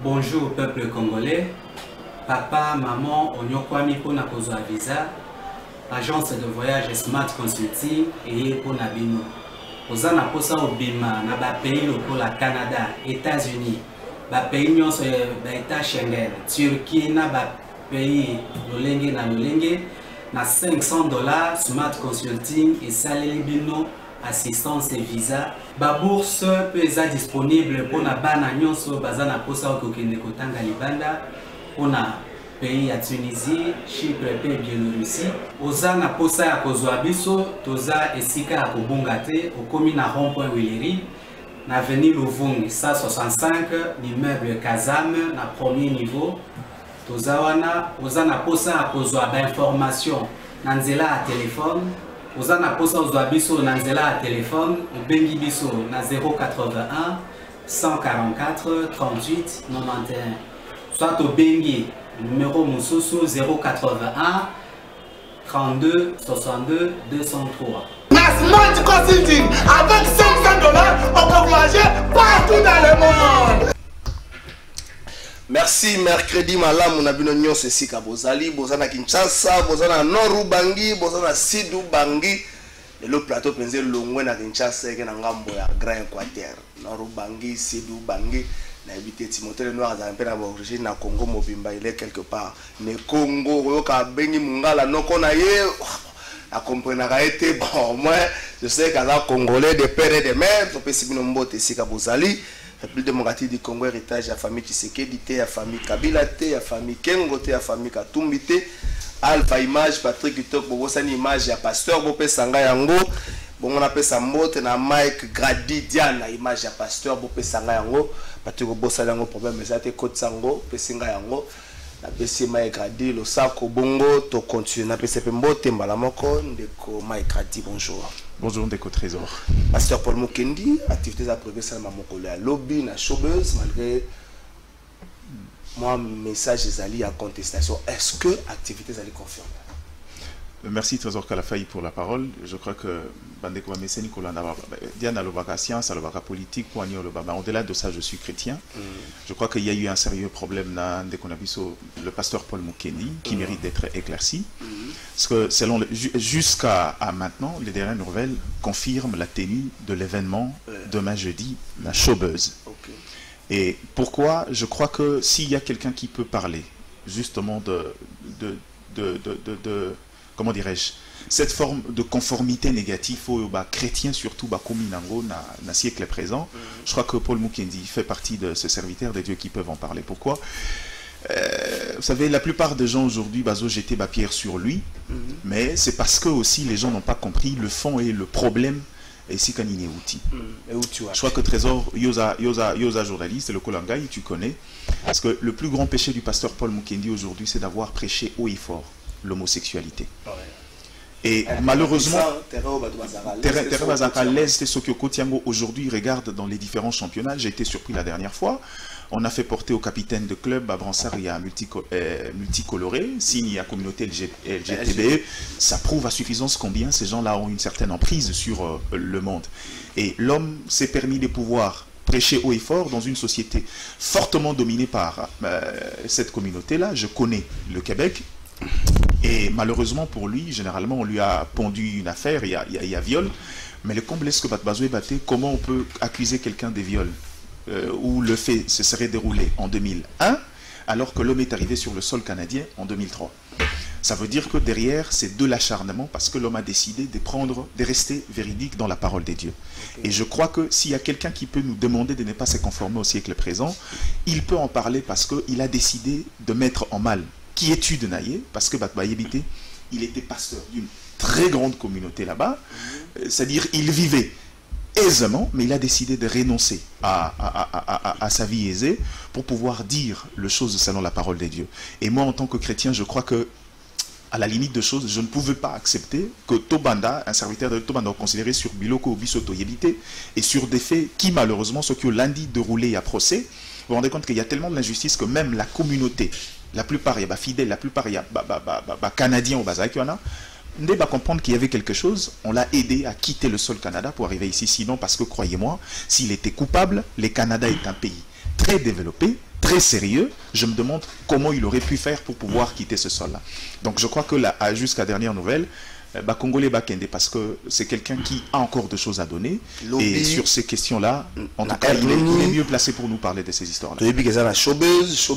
Bonjour peuple congolais, papa, maman, onyokwami pona kozwa visa, agence de voyage Smart Consulting et pona bino. Oza na posa obima na ba pays lokola Canada, États-Unis, ba pays nyonso ba État Schengen, Turquie na ba pays lolenge na lolenge na $500 Smart Consulting et saleli bino assistance et visa. Ba bourse peut être disponible pour na bana nyonso baza na posa okokende kotanga libanda pona pays ya Tunisie, Chypre pe Biélorussie. Oza na posa ya kozwa biso toza esika ya kobunga te okomi na rond-point Willery na avenue Luvungi 165 l'immeuble Kazam na premier niveau. Toza wana oza na posa ya kozwa ba information na nzela ya téléphone. Oza na posa ozwa biso na nzela ya téléphone obengi biso na 081 144 38 91 soit obengi numéro mususu 081 32 62 203. Smart Consulting, avec $500, on peut voyager partout dans le monde. Merci, mercredi malam, on a vu nous ceci à Bozali, Bozana Kinshasa, Bozana Noru Bangi, Bozana Sidou Bangi. Et le plateau pensait long na Kinshasa et na ngambo ya Grand Équateur. Noru Bangi, Sidou Bangi. Na évité Timothée le Noir à na origine na Congo Mobimba, il est quelque part. Ne Congo, Yoka Bengi Mungala, non qu'on a yé. À comprendre a été bon, moi je sais qu'à la Congolais de père et de mère, on peut s'y nomboter ici à Bozali. République démocratique du Congo, héritage à la famille Tshisekedi, à la famille Kabila, à la famille Kengo, à la famille Katumbi, Alpha Image, Patrick Kitok, Bobo Sani Image, à Pasteur Bopé Sanga Yango, bon on appelle ça Mote, na Mike Gradi Diana, Image à Pasteur Bopé Sanga Yango, Patrick Bobo Salango, problème, mais ça a été Côte Sango, Pessinga Yango, la PC Mike Gradi, le Sako Bongo, to continue, na PC Mbote, Mbalamoko, Ndeko Mike Gradi, bonjour. Bonjour Ndeko Trésor. Pasteur Paul Mukendi, activités à prévu ça m'a mokolo à lobby na showbuzz malgré moi message Zali à contestation. Est-ce que activités Zali confirme? Merci Trésor Kalafaï pour la parole. Je crois que Bandeko Messé Nicolas Diana Lobaka science, Lobaka politique, Poignon Lobaka. Au-delà de ça, je suis chrétien. Je crois qu'il y a eu un sérieux problème dans le pasteur Paul Mukendi qui mérite d'être éclairci. Parce que selon jusqu'à maintenant, les dernières nouvelles confirment la tenue de l'événement demain jeudi, la showbuzz. Et pourquoi? Je crois que s'il y a quelqu'un qui peut parler justement comment dirais-je, cette forme de conformité négative aux chrétiens, surtout Kominango, dans le siècle présent, je crois que Paul Mukendi fait partie de ce serviteur de Dieu qui peuvent en parler. Pourquoi? Vous savez, la plupart des gens aujourd'hui, jeter ma pierre sur lui, mais c'est parce que aussi les gens n'ont pas compris le fond et le problème. Et si Kanine outil. Je crois que Trésor, Yosa journaliste, le Kolangai, tu connais. Parce que le plus grand péché du pasteur Paul Mukendi aujourd'hui, c'est d'avoir prêché haut et fort l'homosexualité. Et malheureusement, l'Est, Sokyoko Tiango aujourd'hui regarde dans les différents championnats. J'ai été surpris la dernière fois. On a fait porter au capitaine de club à Bransard, il y a multicoloré, signe à communauté LGTB. Ça prouve à suffisance combien ces gens-là ont une certaine emprise sur le monde. Et l'homme s'est permis de pouvoir prêcher haut et fort dans une société fortement dominée par cette communauté-là. Je connais le Québec. Et malheureusement pour lui, généralement, on lui a pondu une affaire, il y a viol. Mais le comble est que Batbazoué Baté, comment on peut accuser quelqu'un de viol où le fait se serait déroulé en 2001, alors que l'homme est arrivé sur le sol canadien en 2003. Ça veut dire que derrière, c'est de l'acharnement parce que l'homme a décidé de rester véridique dans la parole des dieux. Et je crois que s'il y a quelqu'un qui peut nous demander de ne pas se conformer au siècle présent, il peut en parler parce qu'il a décidé de mettre en mal qui est de Naïe, parce que Batbayébité, il était pasteur d'une très grande communauté là-bas, c'est-à-dire il vivait aisément, mais il a décidé de renoncer à sa vie aisée pour pouvoir dire les choses selon la parole des dieux. Et moi, en tant que chrétien, je crois que, à la limite de choses, je ne pouvais pas accepter que Tobanda, un serviteur de Tobanda, considéré sur Biloko ou Bisoto Yébité, et sur des faits qui, malheureusement, ce que lundi déroulé à procès, vous vous rendez compte qu'il y a tellement d'injustice que même la communauté la plupart il y a fidèles, la plupart il y a canadiens au Bazaki, on va comprendre qu'il y avait quelque chose, on l'a aidé à quitter le sol Canada pour arriver ici. Sinon, parce que croyez-moi, s'il était coupable, le Canada est un pays très développé, très sérieux. Je me demande comment il aurait pu faire pour pouvoir quitter ce sol-là. Donc je crois que là, jusqu'à dernière nouvelle, Congolais Bakende, parce que c'est quelqu'un qui a encore de choses à donner. Et sur ces questions-là, en tout cas, il est mieux placé pour nous parler de ces histoires-là. Tu as dit que c'est la showbiz,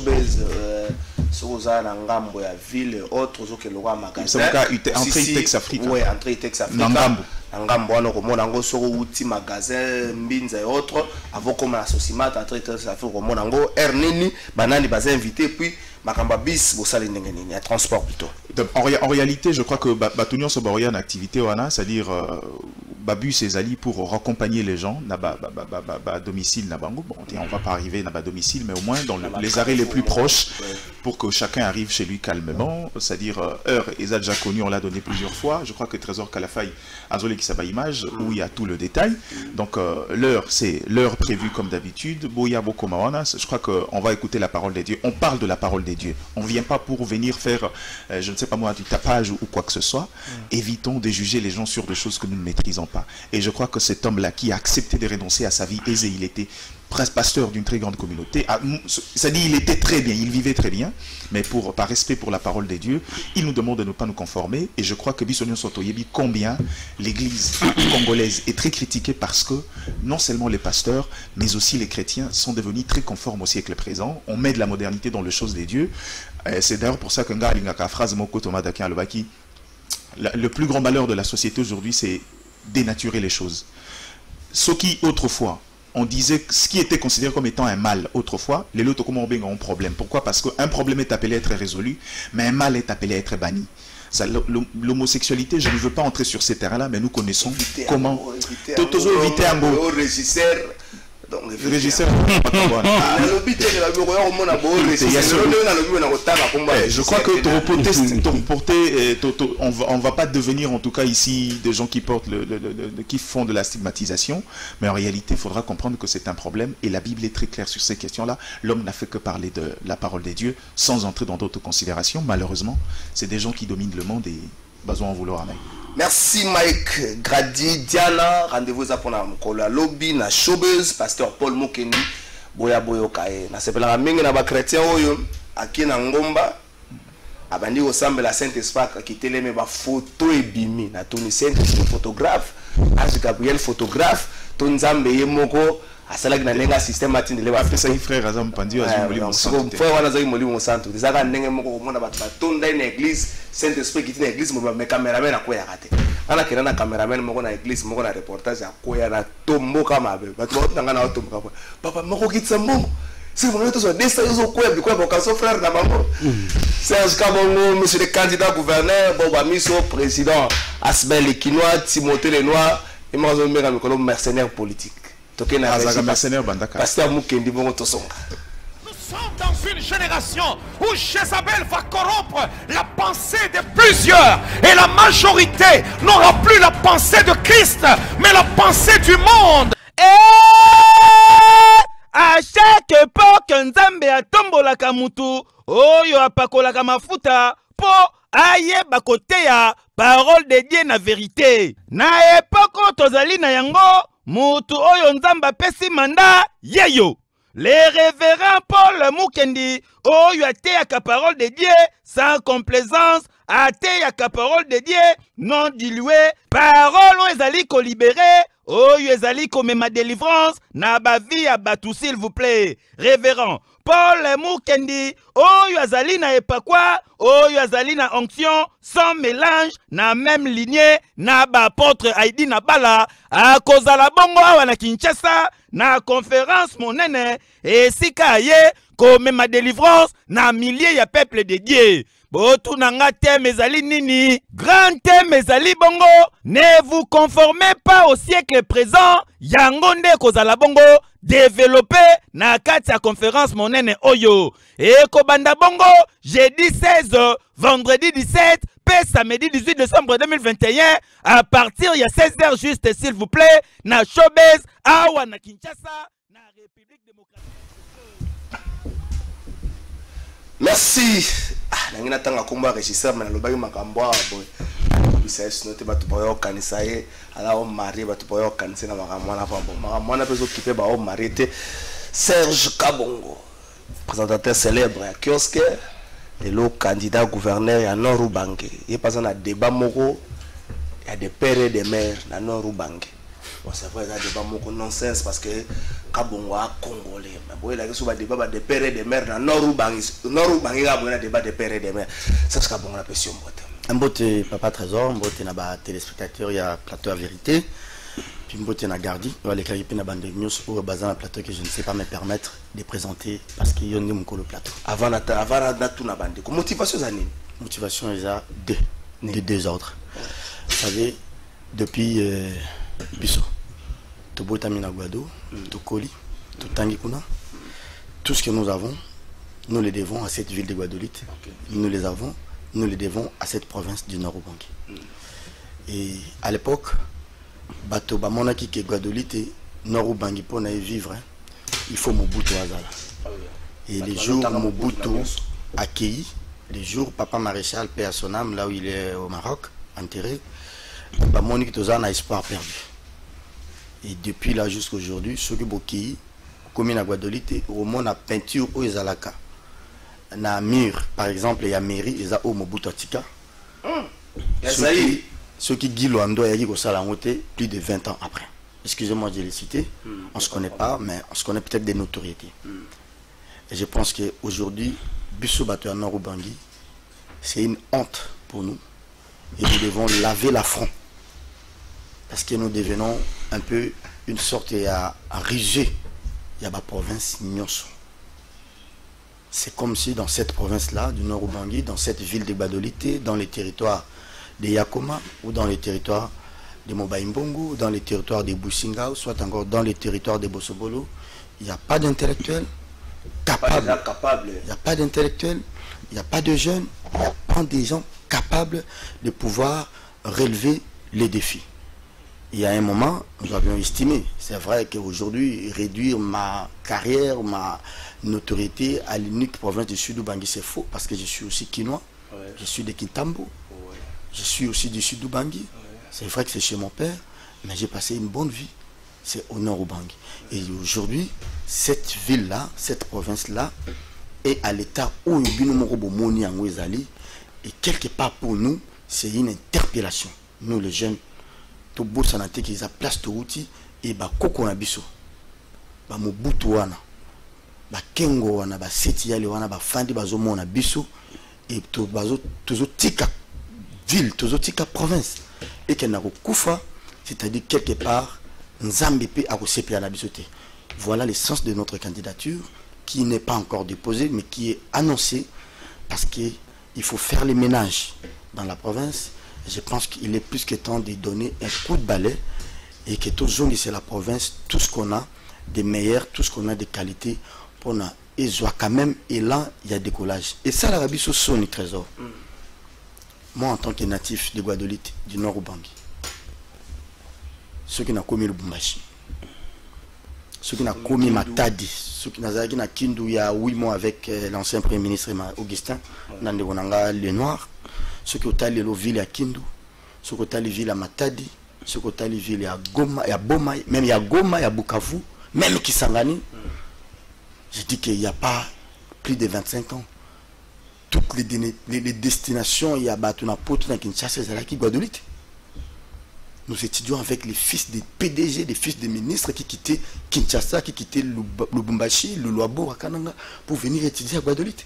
na ngambo ya ville autres zo ke loka magasin. C'est le cas entrée Itex Africa. Ouais, entrée Itex Africa. Ngambo wana ko mona ngo soko uti magasin mbinza et autres avant comme la société entrée Itex Africa ko mona ngo erneni banani bas invité puis makamba bis bo sala ndenge nini ya transport plutôt. En réalité, je crois que Batunion Sobaroya en activité wana, c'est-à-dire Babus et Zali pour raccompagner les gens à domicile na bango. Bon, on va pas arriver à domicile, mais au moins dans les arrêts les plus proches pour que chacun arrive chez lui calmement. C'est-à-dire heure, et ça déjà connu, on l'a donné plusieurs fois. Je crois que Trésor Kalafay a Zolé qui s'abat image où il y a tout le détail. Donc l'heure, c'est l'heure prévue comme d'habitude. Boya Boko Mawana, je crois qu'on va écouter la parole des dieux. On parle de la parole des dieux. On vient pas pour venir faire, je ne sais pas moi, du tapage ou quoi que ce soit. Évitons de juger les gens sur des choses que nous ne maîtrisons pas. Et je crois que cet homme-là qui a accepté de renoncer à sa vie aisée, il était pasteur d'une très grande communauté, ça dit il était très bien, il vivait très bien, mais par respect pour la parole des dieux, il nous demande de ne pas nous conformer. Et je crois que Bissonion Sotoyebi, combien l'église congolaise est très critiquée parce que non seulement les pasteurs, mais aussi les chrétiens sont devenus très conformes au siècle présent. On met de la modernité dans les choses des dieux. C'est d'ailleurs pour ça que Ngalingaka phrase Moko Thomas Dakin Alobaki, le plus grand malheur de la société aujourd'hui, c'est dénaturer les choses. Ce qui autrefois on disait que ce qui était considéré comme étant un mal autrefois, les lots ont un problème. Pourquoi? Parce qu'un problème est appelé à être résolu, mais un mal est appelé à être banni. L'homosexualité, je ne veux pas entrer sur ces terrains-là, mais nous connaissons comment... éviter un beau régisseur. Je crois que on va pas devenir en tout cas ici des gens qui portent qui font de la stigmatisation, mais en réalité il faudra comprendre que c'est un problème et la Bible est très claire sur ces questions-là. L'homme n'a fait que parler de la parole des dieux sans entrer dans d'autres considérations. Malheureusement, c'est des gens qui dominent le monde et besoin en vouloir à. Merci Mike Grady, Diana, rendez-vous à la lobby, na showbiz, pasteur Paul Mokendi, boya boyo kae. Na sepela mingi na ba chrétien oyo, aki na ngomba, abandi osambe la Saint-Esprit qui teleme ba photo et bimi, na Tony Saint photographe, Ange Gabriel photographe, ton Nzambe yemoko, asala na lenga système atinde le ba pesa frère azam pandi azumuli mo santé. Frère wana zai moli mo santé. Dizaka ndenge moko mona ba tonda ina église Saint-Esprit qui na église mo ba cameraman akoya kate. Ana kena na cameraman moko na église moko na reportage akoya na tombo kama be. Bato tanga na tombo kama. Papa moko kitsa mbongo. Si vous voulez des stages au coin, quoi, pour son frère na maman. Serge Kabongo, monsieur le candidat gouverneur, Boba Misso, président Asbel Ekinois, Timothée Lenoir et moi je me comme mercenaire politique. Pasteur Mukendi Bongo Tosonga. Nous sommes dans une génération où Jézabel va corrompre la pensée de plusieurs et la majorité n'aura plus la pensée de Christ mais la pensée du monde. À chaque époque, Nzambe atombolaka mutu oyo apakolaka mafuta po aye bakoteya parole de Dieu na vérité. Na époque tozali na yango mutu oyo Nzambe apesi manda yeyo. Les révérends Paul Mukendi oyo ateyaka parole de Dieu sans complaisance, ateyaka parole de Dieu non diluée, parole oyo ezali ko libérer. Oyo ezali komema délivrance na ba vie ya batu s'il vous plaît. Révérend Paul Mukendi oyo azali na epakwa, oyo azali na onction sans mélange na même lignée na ba apôtre Aidi na bala akozala bongo awa na Kinshasa na conférence monene esika ye komema délivrance na milliers ya peuple de Dieu. Botu nanga thème ezali nini? Grand thème ezali bongo. Ne vous conformez pas au siècle présent. Yango nde kozala bongo développé na kati ya conférence monene oyo. Et kobanda bongo jeudi 16, vendredi 17, pe samedi 18 décembre 2021 à partir ya 16h juste s'il vous plaît na showbiz awa na Kinshasa na République démocratique. Merci. Nangina tanga komba régisseur mais lobaki makambo boy. Bisa sino te batu boyo kanisa ye ala o mari batu boyo kanisa na makambo na pambo. Makambo na peso kipe ba o mari te Serge Kabongo. Présentateur célèbre à kiosque et le candidat gouverneur à Nord Ubangi. Il passe un débat moko, il y a des pères et des mères à Nord Ubangi. Bon, c'est vrai, il y a des débats moko nonsense parce que Kabongo a congolais. Mais bon, il y a des débats des pères et des mères à Nord Ubangi. Nord Ubangi, il y a des débats des pères et des mères. C'est ce que Kabongo a apprécié. Un botte Papa Trésor, un botte na téléspectateur, il y a plateau à vérité. Puis mbote na gardi, les caripes na bande de news au bazar un plateau que je ne sais pas me permettre de présenter parce qu'il y a un plateau. Avant tout na bande. Motivation zanine. Motivation il y a deux ordres. Vous savez depuis Bisso, to botamina Guado, to Koli, to Tangikuna, tout ce que nous avons, nous le devons à cette ville de Guadolite. Nous les devons à cette province du Nord Ubangi. Et à l'époque bato ba monaki ke Guadolite Nord Ubangi pour na vivre il faut Mobutu azala. Et les jours Mobutu accueilli, les jours Papa Maréchal paix à son âme là où il est au Maroc enterré, ba monaki tozana espoir perdu. Et depuis là jusqu'à aujourd'hui ceux qui boki comme na Guadolite au monde a peinture au ezalaka na mur par exemple il y a mairie eza au Mobutu atika. Ceux qui disent Luando et plus de 20 ans après. Excusez-moi de les citer. On ne se connaît pas, mais on se connaît peut-être des notoriétés. Et je pense qu'aujourd'hui, Bisso Bato à Nord Ubangi, c'est une honte pour nous. Et nous devons laver l'affront. Parce que nous devenons un peu une sorte à riger. Il y a ma province Nyoso. C'est comme si dans cette province-là, du Nord Ubangi, dans cette ville de Guadolite, dans les territoires de Yakoma ou dans les territoires de Mobaïmbongo, ou dans les territoires de Boussingao, soit encore dans les territoires de Bosobolo, il n'y a pas d'intellectuels capables. Il n'y a pas d'intellectuels, il n'y a pas de jeunes, il n'y a pas des gens capables de pouvoir relever les défis. Il y a un moment, nous avions estimé, c'est vrai qu'aujourd'hui, réduire ma carrière, ma notoriété à l'unique province du Sud Ubangi, c'est faux, parce que je suis aussi Kinois, je suis de Kintambo. Je suis aussi du Sud Ubangi. C'est vrai que c'est chez mon père, mais j'ai passé une bonne vie. C'est au Nord Ubangi. Et aujourd'hui, cette ville-là, cette province-là, est à l'état où et quelque part pour nous, c'est une interpellation. Nous, les jeunes, tout beau santé qui a place de outil et bah koko na biso, bah mobutu wana, bah kengo wana, bah seti yale wana, bah fandi bazomo na biso et tout bazo toujours tika ville, tozotika province et qu'elle n'a pas c'est-à-dire quelque part Nzambi pe a reçu à bisoté. Voilà l'essence de notre candidature qui n'est pas encore déposée mais qui est annoncée parce qu'il faut faire les ménages dans la province. Je pense qu'il est plus que temps de donner un coup de balai et que tout le monde c'est la province, tout ce qu'on a des meilleurs, tout ce qu'on a de qualité pour nous. Et je vois quand même et là il y a décollage. Et ça l'Arabie sur son trésor. Moi, en tant que natif de Guadolite, du Nord Ubangi, ceux qui n'ont commis le Bumbashi, ceux qui n'ont commis Matadi, ceux qui n'ont Kindu il y a 8 mois avec l'ancien Premier ministre Augustin, le Noir, ceux qui ont allé la ville à Kindu, ceux qui ont allé la ville à Matadi, ceux qui ont allé la ville à Goma, il y a Boma, même il y a Goma, il y a Bukavu, même Kisangani. Je dis qu'il n'y a pas plus de 25 ans. Toutes les destinations, il y a Batuna Poto, Kinshasa, Zalaki, Guadolite. Nous étudions avec les fils des PDG, des fils des ministres qui quittaient Kinshasa, qui quittaient Lubumbashi, le Luabo, Wakananga, pour venir étudier à Guadolite.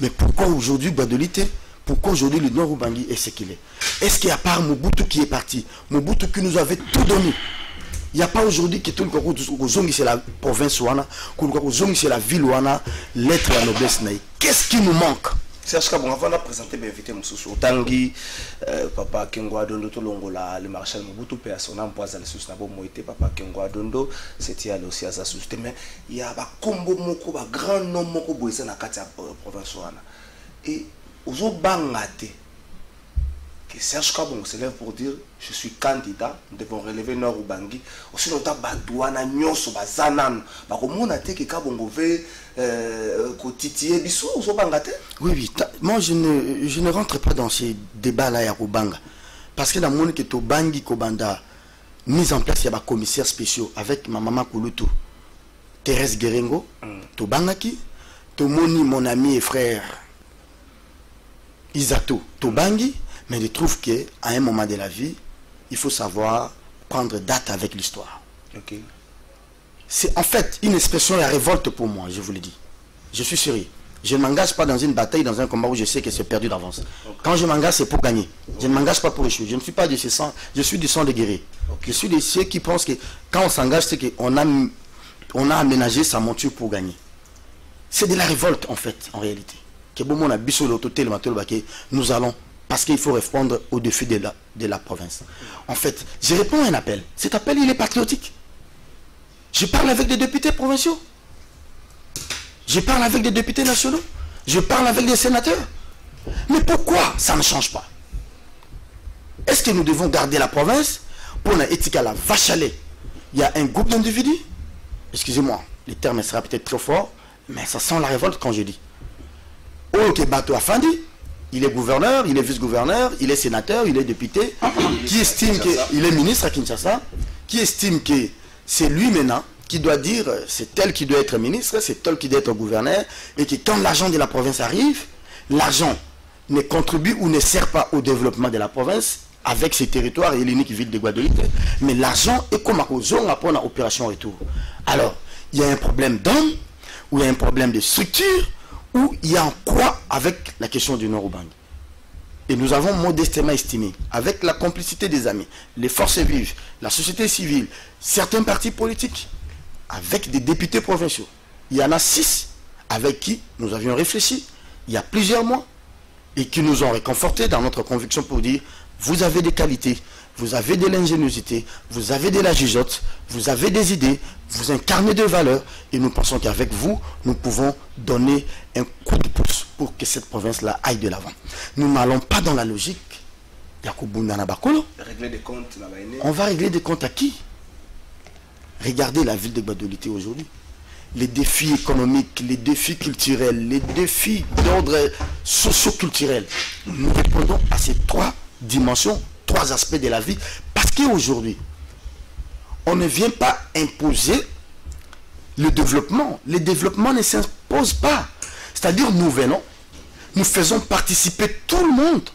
Mais pourquoi aujourd'hui Guadolite? Pourquoi aujourd'hui le Nord Ubangi est ce qu'il est? Est-ce qu'il y a pas Mobutu qui est parti? Mobutu qui nous avait tout donné. Il n'y a pas aujourd'hui que tout le monde c'est la province ouana, c'est la ville ouana, l'être la noblesse naï. Qu'est-ce qui nous manque? Serge Kabongo, avant de présenter mes invités, Moussou Tanguy, Papa Kengo Adondo, Tolongola, le maréchal Mobutu, Père à son âme, Poisal, Nabo Moïté, Papa Kengo Adondo, c'était aussi à sa source. Mais il y a un combo moko, un grand nom moko, boisé dans la province ouana. Et aux autres bangate, que Serge Kabongo se lève pour dire je suis candidat, nous devons relever Nord Ubangi. Aussi longtemps Badouana Nyoso Bazanan, Bakomona te que Kabongo veut kotitier biso ou bangate. Oui, moi je ne rentre pas dans ces débats-là à Rubanga. Parce que dans le monde que Tobangi Kobanda mise en place, il y a des commissaires spéciaux avec ma maman Kouloutou, Thérèse Guérengo, Tobangaki, Tomoni, mon ami et frère Isato, Tobangi. Mais je trouve qu'à un moment de la vie, il faut savoir prendre date avec l'histoire. Okay. C'est en fait une expression de la révolte pour moi, je vous le dis. Je suis sérieux. Je ne m'engage pas dans une bataille, dans un combat où je sais que c'est perdu d'avance. Okay. Quand je m'engage, c'est pour gagner. Okay. Je ne m'engage pas pour échouer. Je ne suis pas de ce sang, je suis du sang des guerriers. Okay. Je suis de ceux qui pensent que quand on s'engage, c'est qu'on a aménagé sa monture pour gagner. C'est de la révolte en fait, en réalité. Nous allons, parce qu'il faut répondre aux défis de la province. En fait, je réponds à un appel. Cet appel, il est patriotique. Je parle avec des députés provinciaux. Je parle avec des députés nationaux. Je parle avec des sénateurs. Mais pourquoi ça ne change pas? Est-ce que nous devons garder la province pour une éthique à la vache à lait? Il y a un groupe d'individus. Excusez-moi, le terme sera peut-être trop fort, mais ça sent la révolte quand je dis. Ok, Bato Afandi, il est gouverneur, il est vice-gouverneur, il est sénateur, il est député, qui estime qu'il est ministre à Kinshasa, qui estime que c'est lui maintenant qui doit dire c'est tel qui doit être ministre, c'est tel qui doit être gouverneur, et que quand l'argent de la province arrive, l'argent ne contribue ou ne sert pas au développement de la province avec ses territoires et l'unique ville de Guadeloupe, mais l'argent est comme à zone pour une opération retour. Alors, il y a un problème d'homme, ou il y a un problème de structure, où il y a un quoi avec la question du Nord-Ubangi. Et nous avons modestement estimé, avec la complicité des amis, les forces vives, la société civile, certains partis politiques, avec des députés provinciaux. Il y en a 6 avec qui nous avions réfléchi il y a plusieurs mois et qui nous ont réconfortés dans notre conviction pour dire vous avez des qualités, vous avez de l'ingéniosité, vous avez de la jugeote, vous avez des idées, vous incarnez des valeurs et nous pensons qu'avec vous, nous pouvons donner un coup de pouce pour que cette province-là aille de l'avant. Nous n'allons pas dans la logique. Régler des comptes. On va régler des comptes à qui? Regardez la ville de Guadeloupe aujourd'hui. Les défis économiques, les défis culturels, les défis d'ordre socio-culturel. Nous répondons à ces 3 dimensions, 3 aspects de la vie. Parce qu'aujourd'hui, on ne vient pas imposer le développement. Le développement ne s'impose pas. C'est-à-dire nous venons, nous faisons participer tout le monde.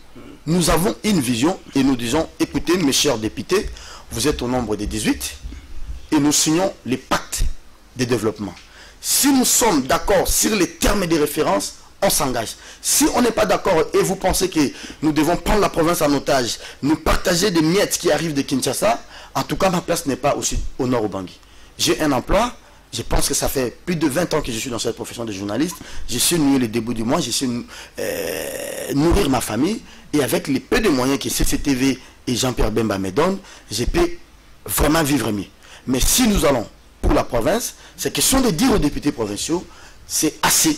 Nous avons une vision et nous disons, écoutez mes chers députés, vous êtes au nombre de 18 et nous signons les pactes de développement. Si nous sommes d'accord sur les termes de référence, on s'engage. Si on n'est pas d'accord et vous pensez que nous devons prendre la province en otage, nous partager des miettes qui arrivent de Kinshasa, en tout cas ma place n'est pas aussi au Nord-Ubangi. J'ai un emploi, je pense que ça fait plus de 20 ans que je suis dans cette profession de journaliste, je suis nourri le début du mois, je suis nourrir ma famille, et avec les peu de moyens que CCTV et Jean-Pierre Bemba me donnent, je peux vraiment vivre mieux. Mais si nous allons pour la province, c'est question de dire aux députés provinciaux, c'est assez,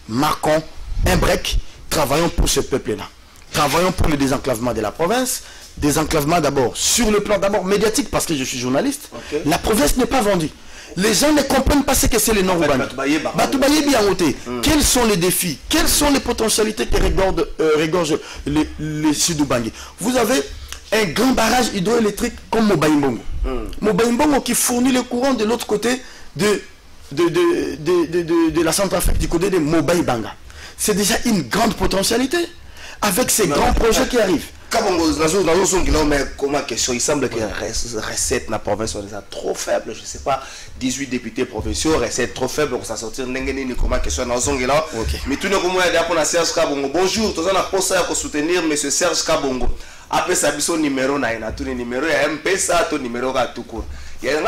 marquons un break, travaillons pour ce peuple-là. Travaillons pour le désenclavement de la province, désenclavement d'abord sur le plan d'abord médiatique, parce que je suis journaliste. Okay. La province n'est pas vendue. Les gens ne comprennent pas ce que c'est le Nord-Ubangi. Quels sont les défis? Quelles sont les potentialités qui regorgent le Sud-Ubangi? Vous avez un grand barrage hydroélectrique comme Mobaïmbongo. Mobaïmbongo qui fournit le courant de l'autre côté de la Centrafrique, du côté de Mobaïbanga. C'est déjà une grande potentialité avec ces grands projets qui arrivent. Il semble que la recette de la province est trop faible. Je ne sais pas, 18 députés provinciaux, recette trop faible pour s'en sortir. Mais tout le monde est Serge Kabongo. Bonjour, tout le monde a soutenir M. Serge Kabongo. Après ça, il y a un numéro, il y a un numéro, il y a un MPSA, il y a un numéro tout court. Il y a un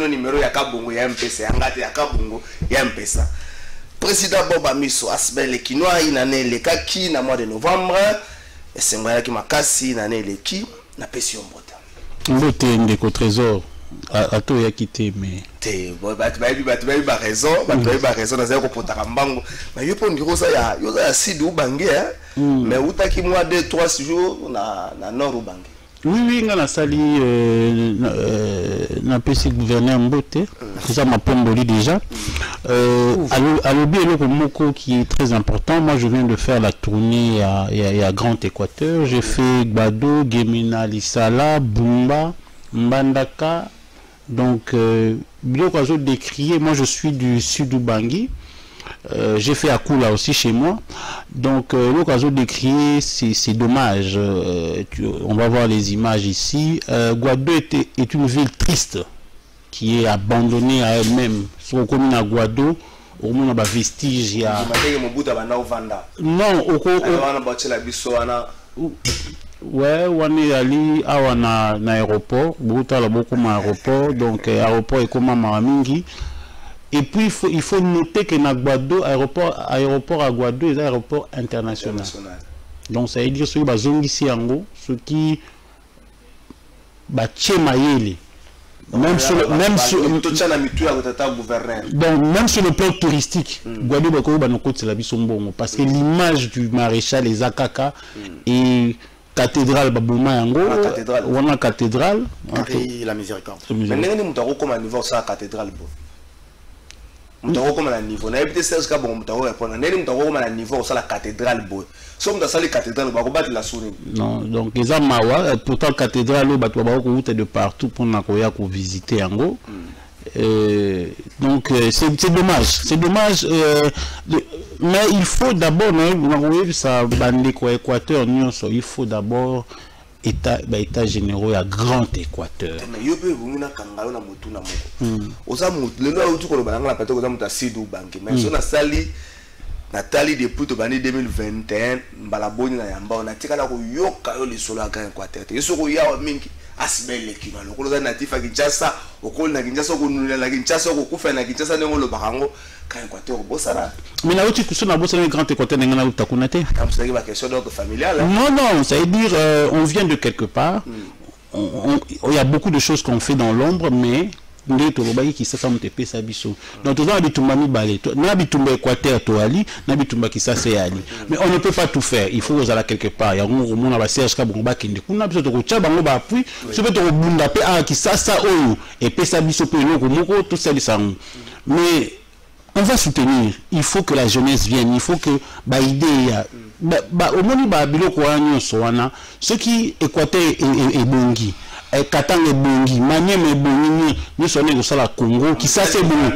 numéro, il y a Kabongo, il y a un MPSA, il y a Kabongo, il y a un MPSA. Président Boba Miso, Asbel Kinoa, il y a le Kaki, dans le mois de novembre. Et c'est moi qui m'a cassé, il y a le qui, n'a pas si on botte. Mbote ndeko trésor, à toi il a quitté, mais te ba raison dans un reportage mbango mais yo pon ndiro ça ya Sidi Ubangi mais utaki moi 2-3 jours na Nord Ubangi. Oui, on a sali na PC gouverneur Mbote, ça m'a pomboli déjà. À l'objet moko qui est très important. Moi, je viens de faire la tournée à Grand Équateur. J'ai fait Gbado, Gemina, Lissala, Bumba, Mbandaka. Donc, l'occasion de décrier. Moi, je suis du sud Ubangi. J'ai fait Akula aussi chez moi. Donc l'occasion de crier, c'est dommage. On va voir les images ici. Guado est une ville triste qui est abandonnée à elle-même. Sur la commune à Guado, au moins on a vestige. Non, ouais, on est allé à un aéroport. Beaucoup d'aéroports. Donc aéroport est comme Mamingi. Et puis il faut noter que Guado, aéroport à Guado est un aéroport international. Donc ça veut dire que les gens ici en haut, ceux qui même sur le plan touristique, Guado parce que l'image du maréchal les Akaka et cathédrale Babouma Yango, on a cathédrale, la miséricorde. Mais comme à niveau, on a évité Serge Kabon, on a répondre. On a niveau, on a la cathédrale boy. Somme dans la cathédrale, on va battre la souris. Non, donc les Amawa, pourtant la cathédrale, on va route de partout pour pour visiter Yango. Donc c'est dommage, mais il faut d'abord, ça Équateur, il faut d'abord état généraux à Grand Équateur. Mais yo pe bumuna kangalo na mutu na moko. Oza mutu le lo utu ko lo balanga la pato ko muta Sidi Ubangi. Mais so na sali Nathalie depuis to bani 2021 mbala boni na yamba on a tikala ko yoka yo lisolo à Grand Équateur. Yeso ko yawa mingi asibele kima lokolo za natif a Kinshasa okolo na Kinshasa ko nula na Kinshasa ko kufa na Kinshasa nengo lo bakango Grand Équateur bosara. Mais là où tu couches na bosara Grand Équateur ngana utakunate. Comme ça qui va question d'ordre familial. Non, ça veut dire on vient de quelque part. Il y a beaucoup de choses qu'on fait dans l'ombre, mais donc tout ça bitumba balé na bitumba Équateur to ali na bitumba Kisasa ali mais on ne peut pas tout faire, il faut aller quelque part. Il y a on va Serge Kabonga kindi kuna biso to ko tcha bango ba appui so peut to bunda pe a Kisasa oyo et pesa biso pe loko moko tout ça lisango. Mais on va soutenir, il faut que la jeunesse vienne, il faut que ba idée au moni ba biloko anyo so wana ce qui Équateur et bongi Katanga et bongi Manième et bongi nous sommes au la Congo qui ça c'est bon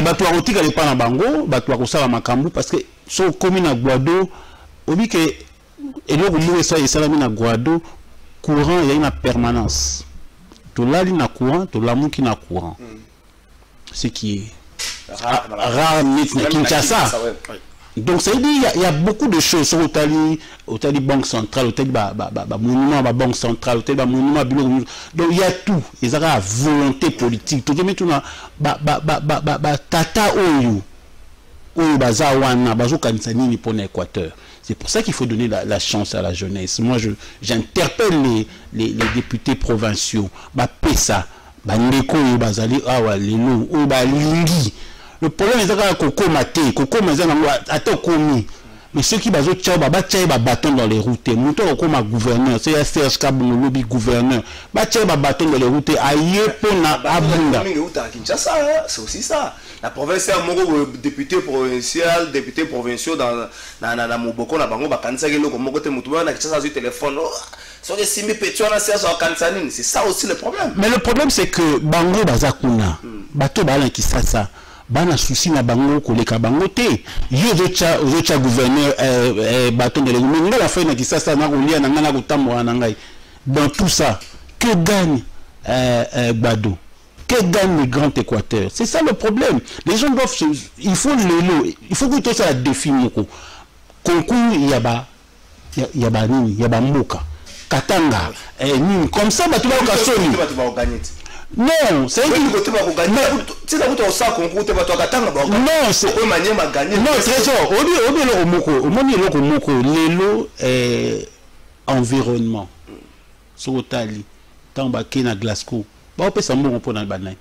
bato akotika le pana bango bato akosala makambu parce que so commune à Guado obi que eloko moko ça esalami na Guado courant il y a une permanence to lali na courant to lamuki na courant ce qui est rare na Kinshasa. Donc ça veut dire il y a beaucoup de choses au Tali banque centrale, au Tali monument banque centrale, au Tali monument bureau. Donc il y a tout, ils ont la volonté politique. Tout le monde tata oyo bazawana bazo kanisa nini pour l'Équateur. C'est pour ça qu'il faut donner la chance à la jeunesse. Moi j'interpelle les députés provinciaux, pesa ndeko oyo bazali awa lelo oyo balingi. Le problème est que Coco Maté, mais ceux qui bazot tchao bâton dans les routes, mouton comme un gouverneur, c'est Serge Kabongo lobby gouverneur, bâton dans les routes, aïe pour na abunda. C'est aussi ça. La province est un député provincial, député provincial dans Moboko na bango bakanisa kelo comme côté mutuba na kitasa sur téléphone. C'est ça aussi le problème. Mais le problème c'est que bango bazakuna, bato bala kisasa. Bana souci na bango koleka bango te yo zocha gouverneur bâton de l'église la fin na Kisasa na kolia na ngana kotambola na ngai. Dans tout ça que gagne Gbado, que gagne le Grand Équateur? C'est ça le problème. Les gens doivent il faut que tout ça défi moko concours il y a ba mboka Katanga comme ça bato ba kasoni. Non, c'est non, c'est non, trésor. Lelo environnement. Sotali. Tambaki na Glasgow. Ba opesa mbongo pona banai.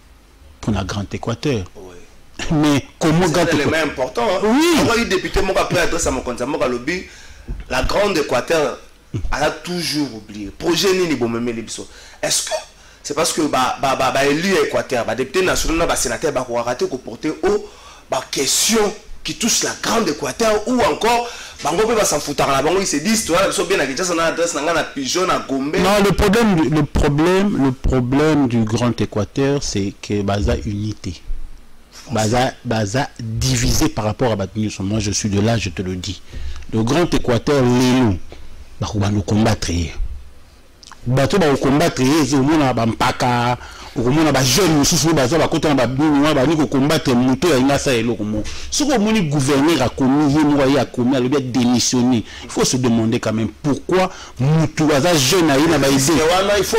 pour la Grande Équateur. Mais comment c'est l'élément important. Hein? Oui. Quand il député, moi après adresse à mon compte, moi lobby, la Grande Équateur, elle a toujours oublié. Projet ni bon même les biso. Est-ce que c'est parce que élu Équateur, député national, sénateur, raté qu'on porter aux questions qui touchent la Grande Équateur ou encore bango peut pas s'en foutre là, bango ils se disent toi ils sont bien avec ça, on a adresse na pigeon na Gombe. Non, le problème du Grand Équateur, c'est que baza unité. Baza divisé par rapport à Batnius. Moi je suis de là, je te le dis. Le Grand Équateur, l'élu, va nous combattre. Bato va nous combattre, c'est au moins bampaka, au moins ba jeune, sous baza ba côté ba bini, ba ni ko combattre moto ya ngasa elo komo. Ce que mon gouverneur a commis, il a commis, il a démissionné. Il faut se demander quand même pourquoi moto baza jeune a eu na ba idée. Il faut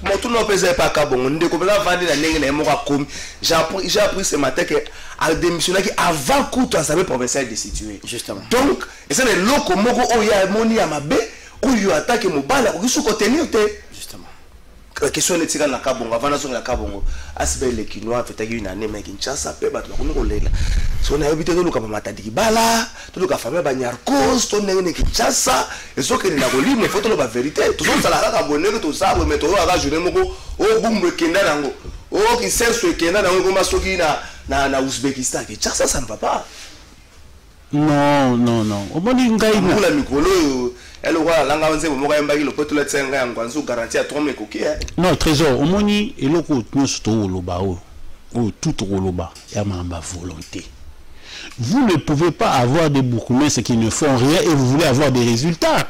moto no pesa pas ka bon, ndeko pesa vendre la ndenge na moka komi. J'ai appris ce matin que a démissionné avant Koutou Assemblée provinciale de situer. Justement. Donc, et c'est le loko moko oya moni ya mabe. Où il attaque Mobala, où il se continue. Justement. La question est tirée dans la Kabongo, avant la la Kabongo. Asbel les Kinois fait une année, mais Kinshasa, peut battre le Congo. Si on a habité dans le Kabamata Dibala, tout le Kafamé Banyarkos, ton nez Kinshasa, et ce que les Nagoli, mais faut la vérité. Tout le monde a la Kabonne, tout ça, mais tout le monde a joué Moko, oh boum, Kenda Nango, oh qui sert sur Kenda Nango, Masoki na Ouzbékistan. Kinshasa, ça ne va pas. Non. Au moins, il y a une elle aura la langue de mon gars, le pote de Tsenga, en Guanzou, garantie à 3 000 coquilles. Non, trésor, au moins, il y a tout Roloba, il y a ma volonté. Vous ne pouvez pas avoir des bourgmestres qui ne font rien et vous voulez avoir des résultats.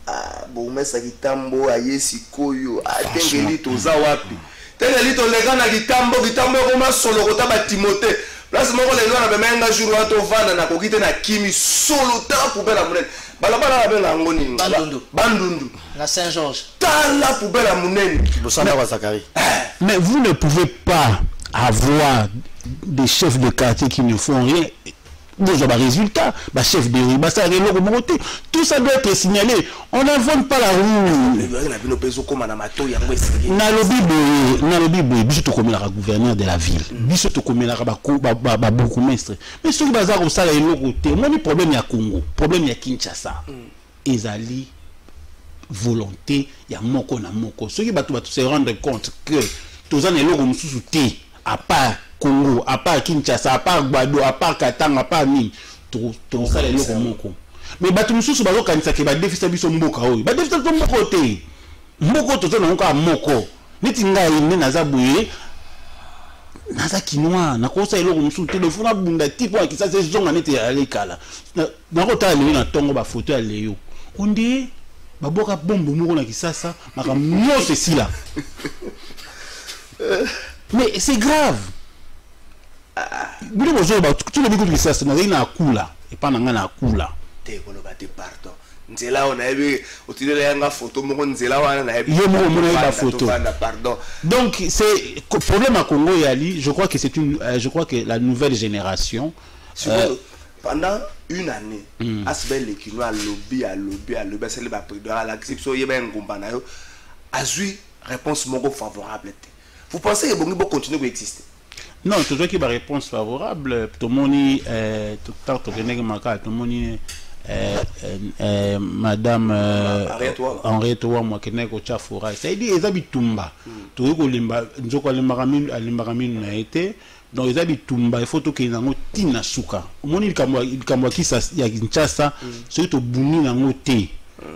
Ah, bourgmestre qui tambo, ayesi koyo, atengelito zawapi. Tengelito les gars na gitambo comme solo kota ba Timothée. Place moko les gens na bemenga jour wa to vana na kokite na kimi solo ta poubelle à monnaie. Balabala la benga ngoni. Bandundu. La Saint-Georges. La poubelle à monnaie. Mais vous ne pouvez pas avoir des chefs de quartier qui ne font rien. Vous avez un résultat, chef de rue, tout ça doit être signalé. On n'invente pas la roue. Gouverneur de la ville, bourgmestre. Mais ce bazar au salaire côté, moi le problème il y a Congo, problème il y a Kinshasa. Ezali volonté, il y a moko na moko. Ceux qui battent se rendre compte que tous les gens ont soutenu à part Congo, à part Kinshasa, à part Gbado, à part Katanga, à part Ni, tout ça les locaux moko. Mais batu mususu bazo kanisa ke ba déficit biso mboka oyo. Ba déficit to moko te. Moko to zo na nko moko. Neti ngai ne naza buye. Naza kinwa na kosa eloko mususu telefona bunda tipo akisa se zonga neti ya lekala. Na kota le na tongo ba photo ya Léo. Onde ba boka bombo moko na kisasa maka myo ceci là. Mais c'est grave. Vous avez tout le monde qui s'est dit na kula et pas na kula. Te koloba te pardon. Nzela on a vu au titre de la photo mon nzela wana na yo mo na photo. Pardon. Donc c'est problème à Congo Yali, je crois que c'est je crois que la nouvelle génération pendant une année Asbel les Kinois lobby c'est le président à l'acception yeba ngomba na yo azui réponse moko favorable. Vous pensez que Bongo va continuer à exister? Non, tout ce qui est réponse favorable, tout le monde, tout le monde, Madame Henriette moi qui n'est qu'au Tchafoura, ça dit ils habitent Tumba. Tout le monde, Limbaramine n'a été. Donc ils habitent Tumba. Il faut que qu'ils n'ont tina suka. Au moins il kamwa qui ça, il y a Kinshasa, c'est tout bouni n'a ngoté.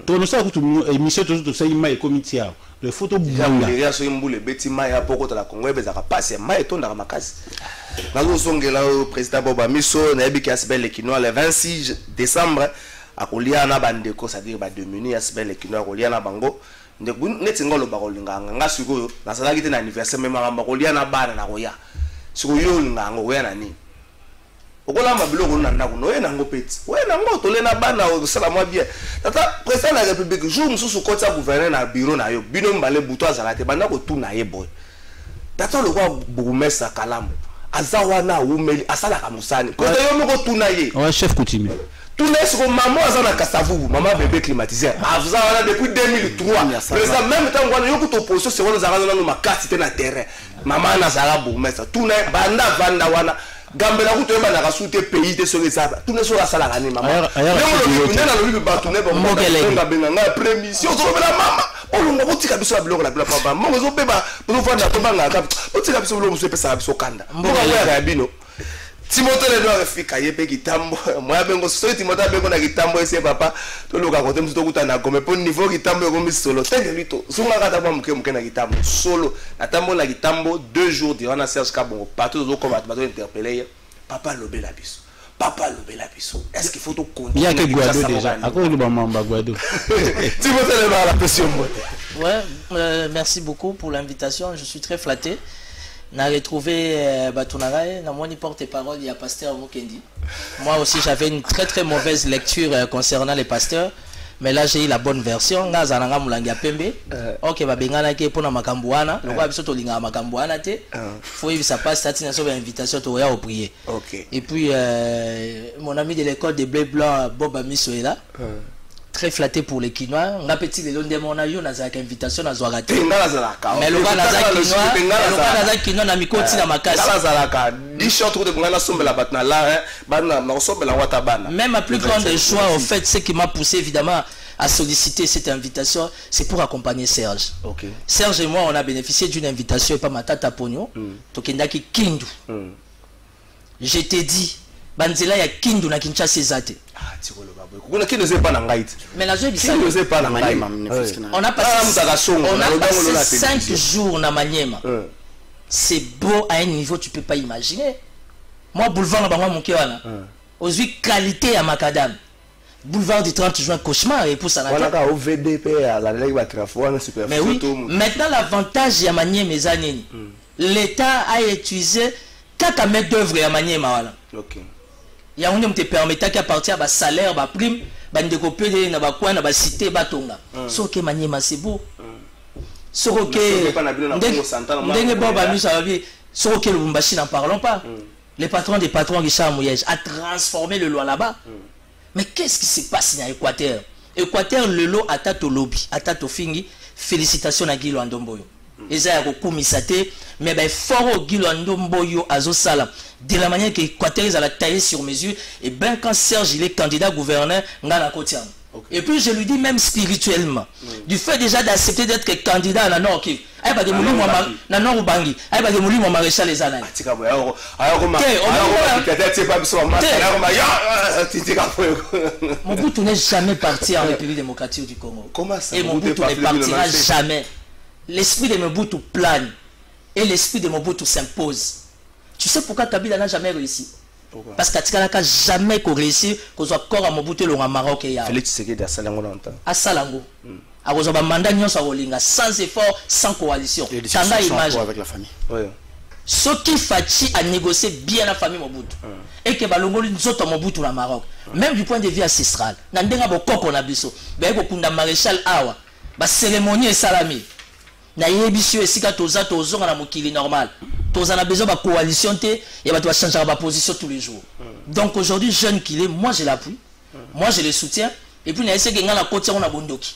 Tout le monde tout émission tout ça il m'a comité. Le photo bouanga. Il y a ce mboule bêtiment ya poko de la Congo et bezaka passer mai ton na makasi. Nazo songela président Boba Miso na ebi Asbel Kinois le 26 décembre a kolia na bandeko c'est-à-dire ba dominer Asbel Kinois kolia na bango neti ngolo bakolinga nga sikoyo na salaki te na anniversaire même ngamba kolia na bana na koya. Sikoyo ngango we na ni. Okolamba biloko na ndako no yena ngo peti. We na ngo tole na bana o sala mwa bien. Tata président de la République jour mususu kota gouverneur na bureau na yo bino mbale buto azala te banda ko tuna ye boy. Tata le roi bourgmestre Kalamu azawana umeli asala ka musani. Ko yo moko tuna ye. Ouais chef coutumier. Tout le monde, maman a un Kassavou, maman bébé climatisé. Vous avez depuis 2003. Président, même temps, on a eu une opposition, c'est qu'on a eu ma carte dans le terrain. Maman a Zarabou, mais ça, tout le monde, Banda, Vanda, Wana. Gambela kuto eba na kasute pays te sole ça tout ne sera sala rani maman le na le batune ba mo nga benga nga premier si ozo bela mama olunga botika biso la biloko la bila papa mo zo peba bo fanda to banga ka botika biso lo muso pesa biso kanda mboka ya bino Timothée le doit fika yepe kitambo moi bengo so Timothée bengo na kitambo ese papa to loka kote mso to kutana comme pour niveau kitambo ko mi solo tenge lito sunga kata ba muke na kitambo solo natambo na kitambo 2 jours durant na Serge Kabongo partout zo combat ba to interpeller papa lobela biso papa lobela biso est-ce qu'il faut to continuer il y a que Guado déjà à cause de Bamba Guado Timothée le doit la pression ouais merci beaucoup pour l'invitation je suis très flatté. On a retrouvé Batunagaï, dans mon porte-parole, il y a pasteur Mukendi. Moi aussi, j'avais une très très mauvaise lecture concernant les pasteurs. Mais là, j'ai eu la bonne version. Ngazananga Mulangia Pembe. Ok, Babengana qui est pour Makambuana. Donc, Abisoto Linga Makambuana. Faut que ça passe, ça tient sur l'invitation au prier. Et puis, mon ami de l'école des Blés Blancs, Bob Amiso est là. Très flatté pour les Quinois. On a petit les longs démons à une invitation à Zoarate. Mais le gars n'a Quinois n'a mis côté dans ma casse. Même à plus grande joie, en fait, ce qui m'a poussé évidemment à solliciter cette invitation, c'est pour accompagner Serge. Serge et moi, on a bénéficié d'une invitation et pas ma tata Pogno. Tokendaki Kindu. Je t'ai dit, Banzela ya Kindu na Kinshasa Zate. Mais la joie on a passé 5 jours na Maniema. C'est beau à un niveau tu peux pas imaginer. Moi boulevard na mon kéwana. Aujourd'hui qualité à macadam. Boulevard du 30 juin cauchemar et pour ça mais oui, maintenant l'avantage à Maniema mes années. L'État a utilisé 4 mètres d'œuvre à Maniema voilà. Il y a un homme qui te permet qu'à partir de salaire, de prime, de copier de cité, de tonga. Ce qui est c'est beau. Ce qui est n'en parlons pas. Les patrons des patrons Richard Mouyej a transformé le loi là-bas. Mais qu'est-ce qui se passe dans l'Équateur? Équateur, le lot à Tato Lobby, à Tato Fingi. Félicitations à Guilo Andomboyo. Ils ont commissaté, mais ben fort Guilo Andomboyo à Zosala. De la manière que l'Équateur a taillé sur mesure, et bien quand Serge il est candidat gouverneur, et puis je lui dis même spirituellement, du fait déjà d'accepter d'être candidat à la Nord Kivu, aïe bah de mourir na Nord Ubangi, aïe bah de mourir mon maréchal les anaïs. Mobutu n'est jamais parti en République démocratique du Congo. Et Mobutu ne partira jamais. L'esprit de Mobutu plane et l'esprit de Mobutu s'impose. Tu sais pourquoi Kabila n'a jamais réussi? Parce qu'Atikala n'a jamais réussi qu'on soit encore à Mobutu le Maroc et Félix Tshisekedi à Salango longtemps. À Salango. À Rosoba mandat nyon sa Rolinga sans effort, sans coalition. Tanda image avec la famille. Ce qui Fachi a négocié bien la famille Mobutu. Et que Balongo nous autres Mobutu au Maroc. Même du point de vue ancestral. Nandenga bokoko na biso. Ba ko kunda maréchal awa. Ba cérémonie et salami. Na yebisio esika toza tozonga na mokili normal. On a besoin de la coalition et on va changer ma position tous les jours. Donc aujourd'hui, jeune qu'il est, moi je l'appuie, moi je le soutiens. Et puis, on a essayé de la côté on a bondoki.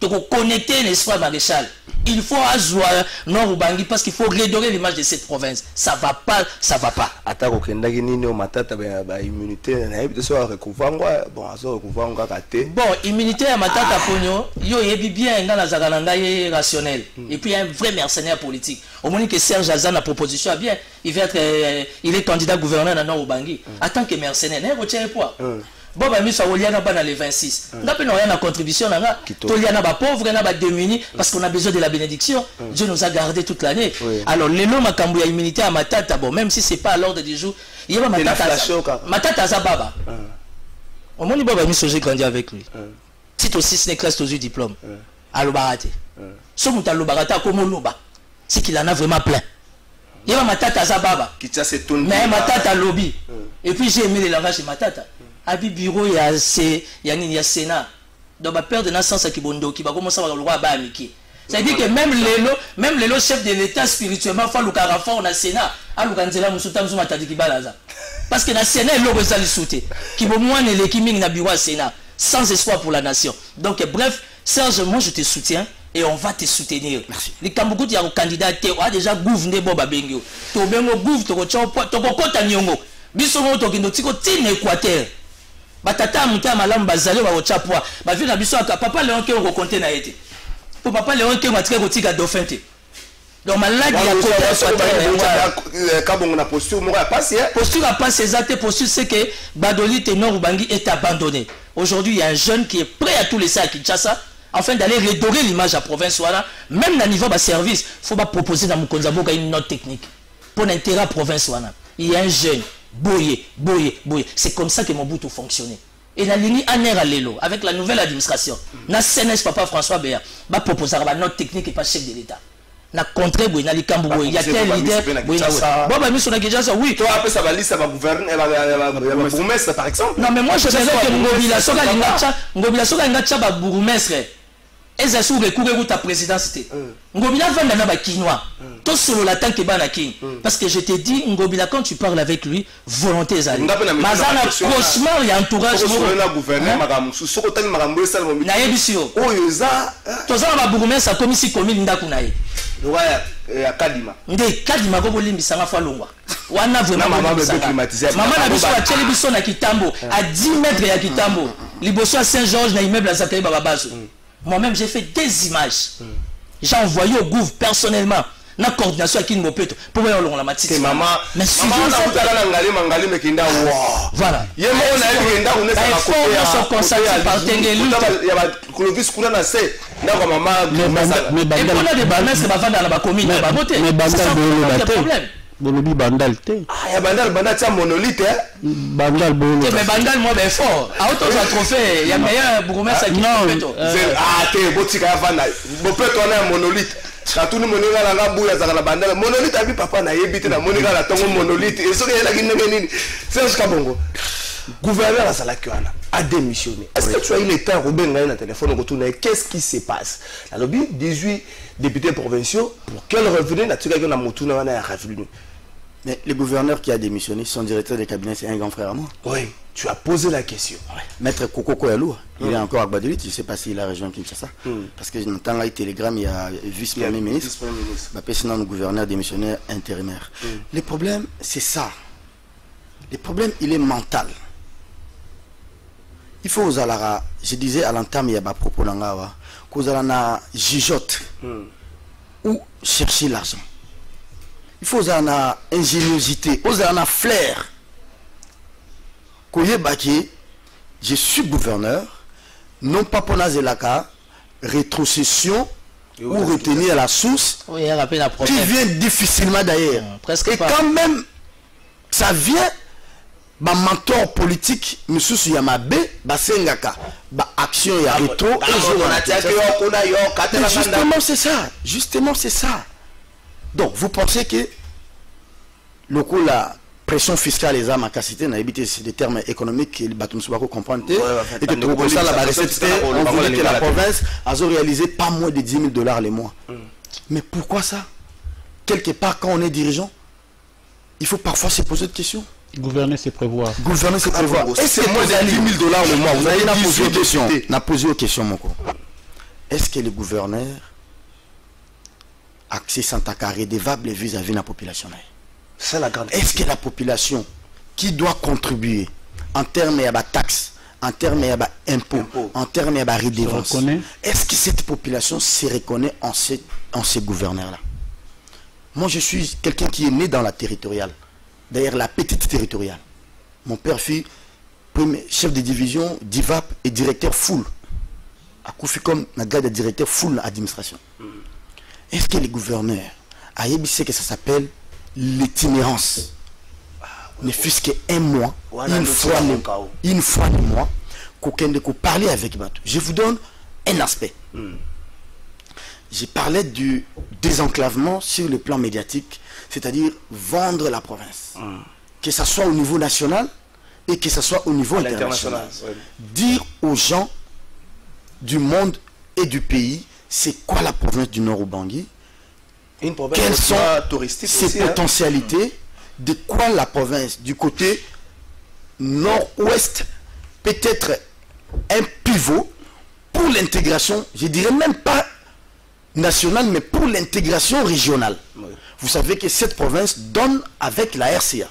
Donc connecter l'espoir maréchal. Il faut azwa Nord Ubangi parce qu'il faut redorer l'image de cette province. Ça va pas, ça va pas. Attends, okendaki nini o matata ba immunité na yebi so recouvrir bon aso recouvrir kate. Bon, immunité à matata ponyo, yo yebi bien dans la zagalanga rationnel. Et puis il y a un vrai mercenaire politique. Au moment que Serge Azan a proposition à bien, il va être il est candidat gouverneur dans Nord Ubangi. En tant que mercenaire, ne retient pas. Bon, bah, nous sommes dans les 26. Nous n'avons rien à contribution. Nous sommes pauvres, nous sommes démunis parce qu'on a besoin de la bénédiction. Dieu nous a gardés toute l'année. Alors, les noms à immunité à Matata, bon, même si ce n'est pas à l'ordre du jour, il y a Matata Zababa. Au moins, j'ai grandi avec lui. Titre aussi, ce n'est que aux diplôme. À l'Obarate. Ce qui est à l'Obarate, comme l'Oba, c'est qu'il en a vraiment plein. Il y a Matata Zababa. Mais Matata Lobby. Et puis, j'ai aimé les langages de Matata. Abi bureau il y a Sénat. Donc ma père de naissance qui bondo qui va commencer à avoir le roi Bamiki. Ça veut dire que même les chefs de l'État spirituellement font le carafon au Sénat. alukanzela musuta musuma tadi kibalaza parce que na Sénat l'eau ezali souté qui bon moi ne l'équiming na bureau Sénat sans espoir pour la nation. Donc bref, Serge, moi je te soutiens et on va te soutenir. Merci. Les Kamboukout y a un candidat qui a déjà gouverné Boba Bengio. To bengo gouv to ko kota nyongo. Biso mo to kindo tiko tin Équateur. Batata muta malamu bazali ba ochapwa. Ba vi na biso aka papa Léon ke on compter na été. Pour papa Léon ke matika ko tika dauphin te. Donc malade il y a posture a passé. Posture a passé exacte posture c'est que Badoli Ténor Ubangi est abandonné. Aujourd'hui il y a un jeune qui est prêt à tout laisser à Kinshasa afin d'aller redorer l'image à province voilà. Même dans niveau de service, faut pas proposer dans Mukonzabo une note technique pour l'intérêt à province voilà. Il y a un jeune boyé. C'est comme ça que Mobutu fonctionnait. Et la ligne Aner à Lelo avec la nouvelle administration. Na CNS papa François Béa va proposer une note technique et pas chef de l'État. Na contré boy na likambo boy il y a quel leader boy na bon bah mission na Kinshasa oui toi après ça va liste ça va gouverner elle va bourgmestre par exemple non mais moi je dirais que Ngobila soka ngacha ba bourgmestre eza sous recours ta présidence té Ngobila vanda na ba kinois to solo la tant que bana king parce que je te dis Ngobila quand tu parles avec lui volonté ezali mazana cauchemar il entourage na gouverner magamu soko tani magambo sala mo na yebisio oyo za to za ba bourgmestre comme si commune ndaku na ye ya Kadima nde Kadima ko bolimbisa nga fa longwa wana vraiment maman na biso a teli biso na Kitambo à 10 mètres ya Kitambo liboso à Saint-Georges na immeuble à Zakaï Bababaso moi-même j'ai fait des images j'ai envoyé au gouv personnellement na coordination avec Mopeto pour voir la matite maman mais maman na utala ngali mekinda voilà yemo na yenda unesa ko consacré par Tengelu ya ba Clovis kuna na se na kwa maman mais bandal de balance ba vanda na ba commune ba boté mais bandal de problème bolobi bandal te ya bandal tia monolithe bandal bolo mais bandal moi ben fort auto za trophée ya meilleur bourgmestre qui Mopeto te botika ya vanda Mopeto na monolithe katuni moninga la ngabu ya zakala bandala monolithe abi papa na yebite na moninga la tongo monolithe esoki yela kinenge nini Serge Kabongo gouverneur à Salakiwana a démissionné. Est-ce que tu as eu le temps Robin Ngaï na téléphone qu'est-ce qui se passe la lobby 18 députés provinciaux pour quel revenu naturel na motuna wana ya revenu. Mais le gouverneur qui a démissionné, son directeur de cabinet, c'est un grand frère à moi. Oui, tu as posé la question. Ouais. Maître Koko Koyalou, il est encore à Gbadolit, je ne sais pas s'il a rejoint Kinshasa. Parce que dans le télégramme, il y a vice-premier ministre. Sinon, le gouverneur démissionnaire intérimaire. Le problème, c'est ça. Le problème, il est mental. Il faut aux alara, je disais à l'entame, il y a des propos d'Angawa, qu'aux alara jijote ou chercher l'argent. Il faut en avoir ingéniosité, aux en flair. Je suis gouverneur, non pas pour Nazelaka, rétrocession ou retenir la source qui vient difficilement d'ailleurs. Et quand même, ça vient, ma mentor politique, M. Yamabe, Basengaka, action et rétro, justement c'est ça, justement c'est ça. Donc, vous pensez que le coup, la pression fiscale les armes à capacité, n'a évité des termes économiques que le bâtiment soit comprendre et que tout ça, la recette, on voulait que la province a réalisé pas moins de 10 000 $ les mois. Mais pourquoi ça? Quelque part, quand on est dirigeant, il faut parfois se poser des questions. Gouverner, c'est prévoir. Gouverner, c'est prévoir. Est-ce que moins de 10 000 $ le mois, vous avez posé une question? On a posé une question, mon co. Est-ce que le gouverneur accès Santaka redevable vis-à-vis de la population? C'est la grande. Est-ce que la population qui doit contribuer en termes de taxes, en termes d'impôts, en termes de redevance, est-ce que cette population se reconnaît en ces gouverneurs-là? Moi, je suis quelqu'un qui est né dans la territoriale, d'ailleurs la petite territoriale. Mon père fut chef de division d'IVAP et directeur full. À Koufi comme un gars de directeur full administration. Est-ce que les gouverneurs a dit que ça s'appelle l'itinérance? Ne fût-ce qu'un mois, une fois le mois, qu'aucun de vous parler avec Batou. Je vous donne un aspect. J'ai parlé du désenclavement sur le plan médiatique, c'est-à-dire vendre la province. Que ce soit au niveau national et que ce soit au niveau international. Dire aux gens du monde et du pays, c'est quoi la province du Nord Ubangi? Quelles sont ses potentialités de quoi la province, du côté nord-ouest, peut être un pivot pour l'intégration, je dirais même pas nationale, mais pour l'intégration régionale. Oui. Vous savez que cette province donne avec la RCA.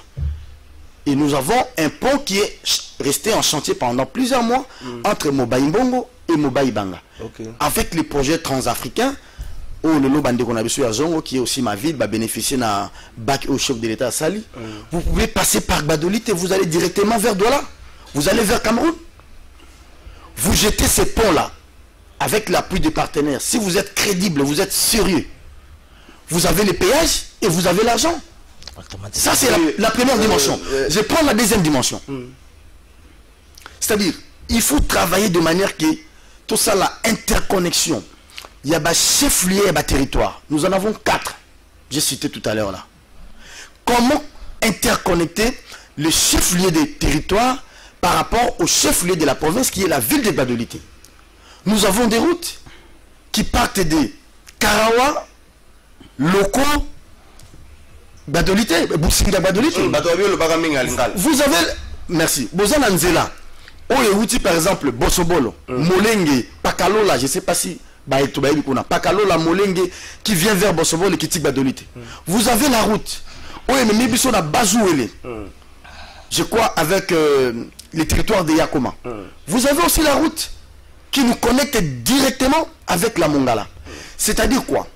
Et nous avons un pont qui est resté en chantier pendant plusieurs mois entre Mobaïmbongo et Mobaïbanga. Okay. Avec les projets transafricains, qui est aussi ma ville, va bénéficier d'un bac au chef de l'État à Sali. Vous pouvez passer par Badolite et vous allez directement vers Douala. Vous allez vers Cameroun. Vous jetez ces ponts-là avec l'appui des partenaires. Si vous êtes crédible, vous êtes sérieux, vous avez les péages et vous avez l'argent. Ça, c'est la première dimension. Je prends la deuxième dimension. C'est-à-dire, il faut travailler de manière que tout ça, la interconnexion. Il y a des chefs-lieux et des territoires. Nous en avons 4. J'ai cité tout à l'heure là. Comment interconnecter le chef-lieu des territoires par rapport au chef-lieu de la province qui est la ville de Badolite? Nous avons des routes qui partent de Karawa, Loko, Badolite, Boussinga Badolite. Vous avez, merci, Bozana Nzela, Oyewuti par exemple, Bosobolo, Molenge, Pakalola, je ne sais pas si, Pakalola, Molenge, qui vient vers Bosobolo et qui tique Badolite. Vous avez la route, Oyememibisona Bazouele, je crois avec les territoires de Yakoma. Vous avez aussi la route qui nous connecte directement avec la Mongala. C'est-à-dire quoi?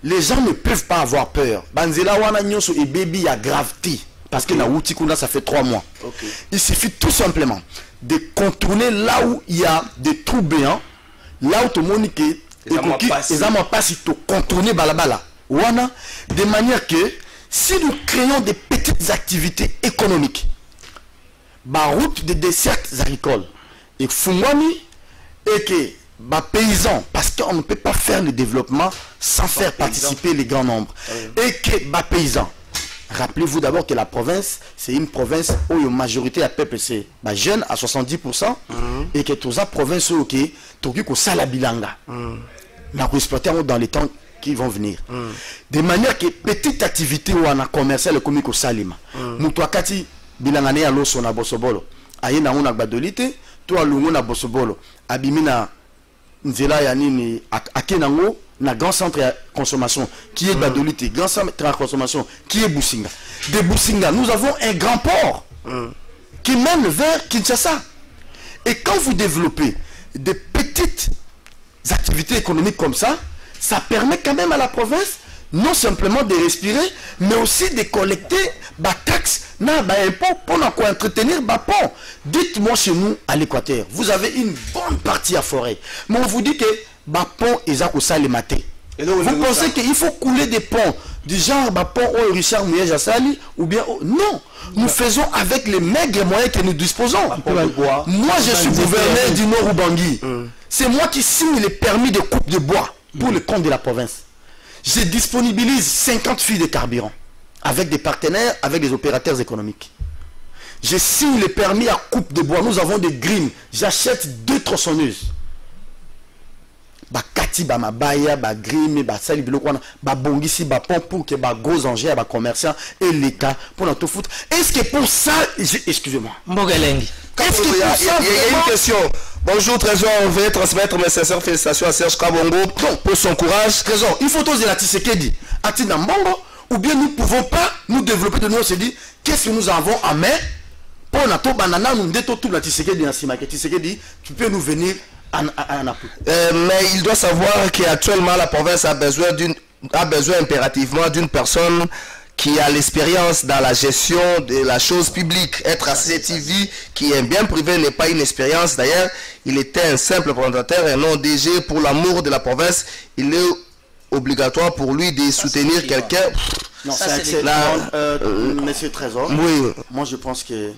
Les gens ne peuvent pas avoir peur. Banzela wana nyonso et baby a gravité. Parce que na Wutikunda ça fait 3 mois. Il suffit tout simplement de contourner là où il y a des trous béants. Là où tout le monde est contourner balabala. Wana, de manière que si nous créons des petites activités économiques, ma route de dessertes agricoles et Fungwani et que les paysans, parce qu'on ne peut pas faire le développement sans faire participer les grands nombres. Et que les paysans, rappelez-vous d'abord que la province, c'est une province où la majorité du peuple c'est jeune à 70%, et que toute la province où qui est sala bilanga, n'a exploité dans les temps qui vont venir. De manière que petite activité où on a commercial comme au salima, mutwakati bilangane à l'osso na bosobolo, aye na on a Badolite, toi lungo na bosobolo, abimina Nzela ya nini akenango na grand centre de consommation qui est Badolite, grand centre de consommation qui est Boussinga. De Boussinga, nous avons un grand port qui mène vers Kinshasa. Et quand vous développez des petites activités économiques comme ça, ça permet quand même à la province non simplement de respirer, mais aussi de collecter des taxes, des impôts pour entretenir des ponts. Dites-moi chez nous, à l'Équateur, vous avez une bonne partie à forêt. Mais on vous dit que les ponts, ils ont ça les matés. Vous pensez qu'il faut couler des ponts, du genre pont au Richard Mouyej à Sali, ou bien... Non, nous faisons avec les maigres moyens que nous disposons. Moi, je suis gouverneur du Nord-Ubangi. C'est moi qui signe les permis de coupe de bois pour le compte de la province. Je disponibilise 50 filles de carburant avec des partenaires, avec des opérateurs économiques. Je signe les permis à coupe de bois. Nous avons des grilles. J'achète 2 tronçonneuses. Kati ba mabaya, ba grime, ba sali biloko wana, ba bongisi ba pont pour que ba gros engins, ba commerçants et l'État pour notre foot. Est-ce que pour ça, excusez-moi. Mbogelengi. Est-ce que il y a une question. Bonjour Trésor, on veut transmettre mes sincères félicitations à Serge Kabongo pour son courage. Trésor, il faut oser la Tshisekedi, Atina Mbongo, ou bien nous ne pouvons pas nous développer de nous, on se dit, qu'est-ce que nous avons à main pour notre banana, nous détons tout la Tshisekedi en Simake. Tshisekedi, tu peux nous venir mais il doit savoir qu'actuellement la province a besoin impérativement d'une personne qui a l'expérience dans la gestion de la chose publique. Être assertif, qui est bien privé, n'est pas une expérience. D'ailleurs, il était un simple présentateur et non DG. Pour l'amour de la province, il est obligatoire pour lui de soutenir quelqu'un. Non, c'est Monsieur Trésor. Oui. Moi, je pense que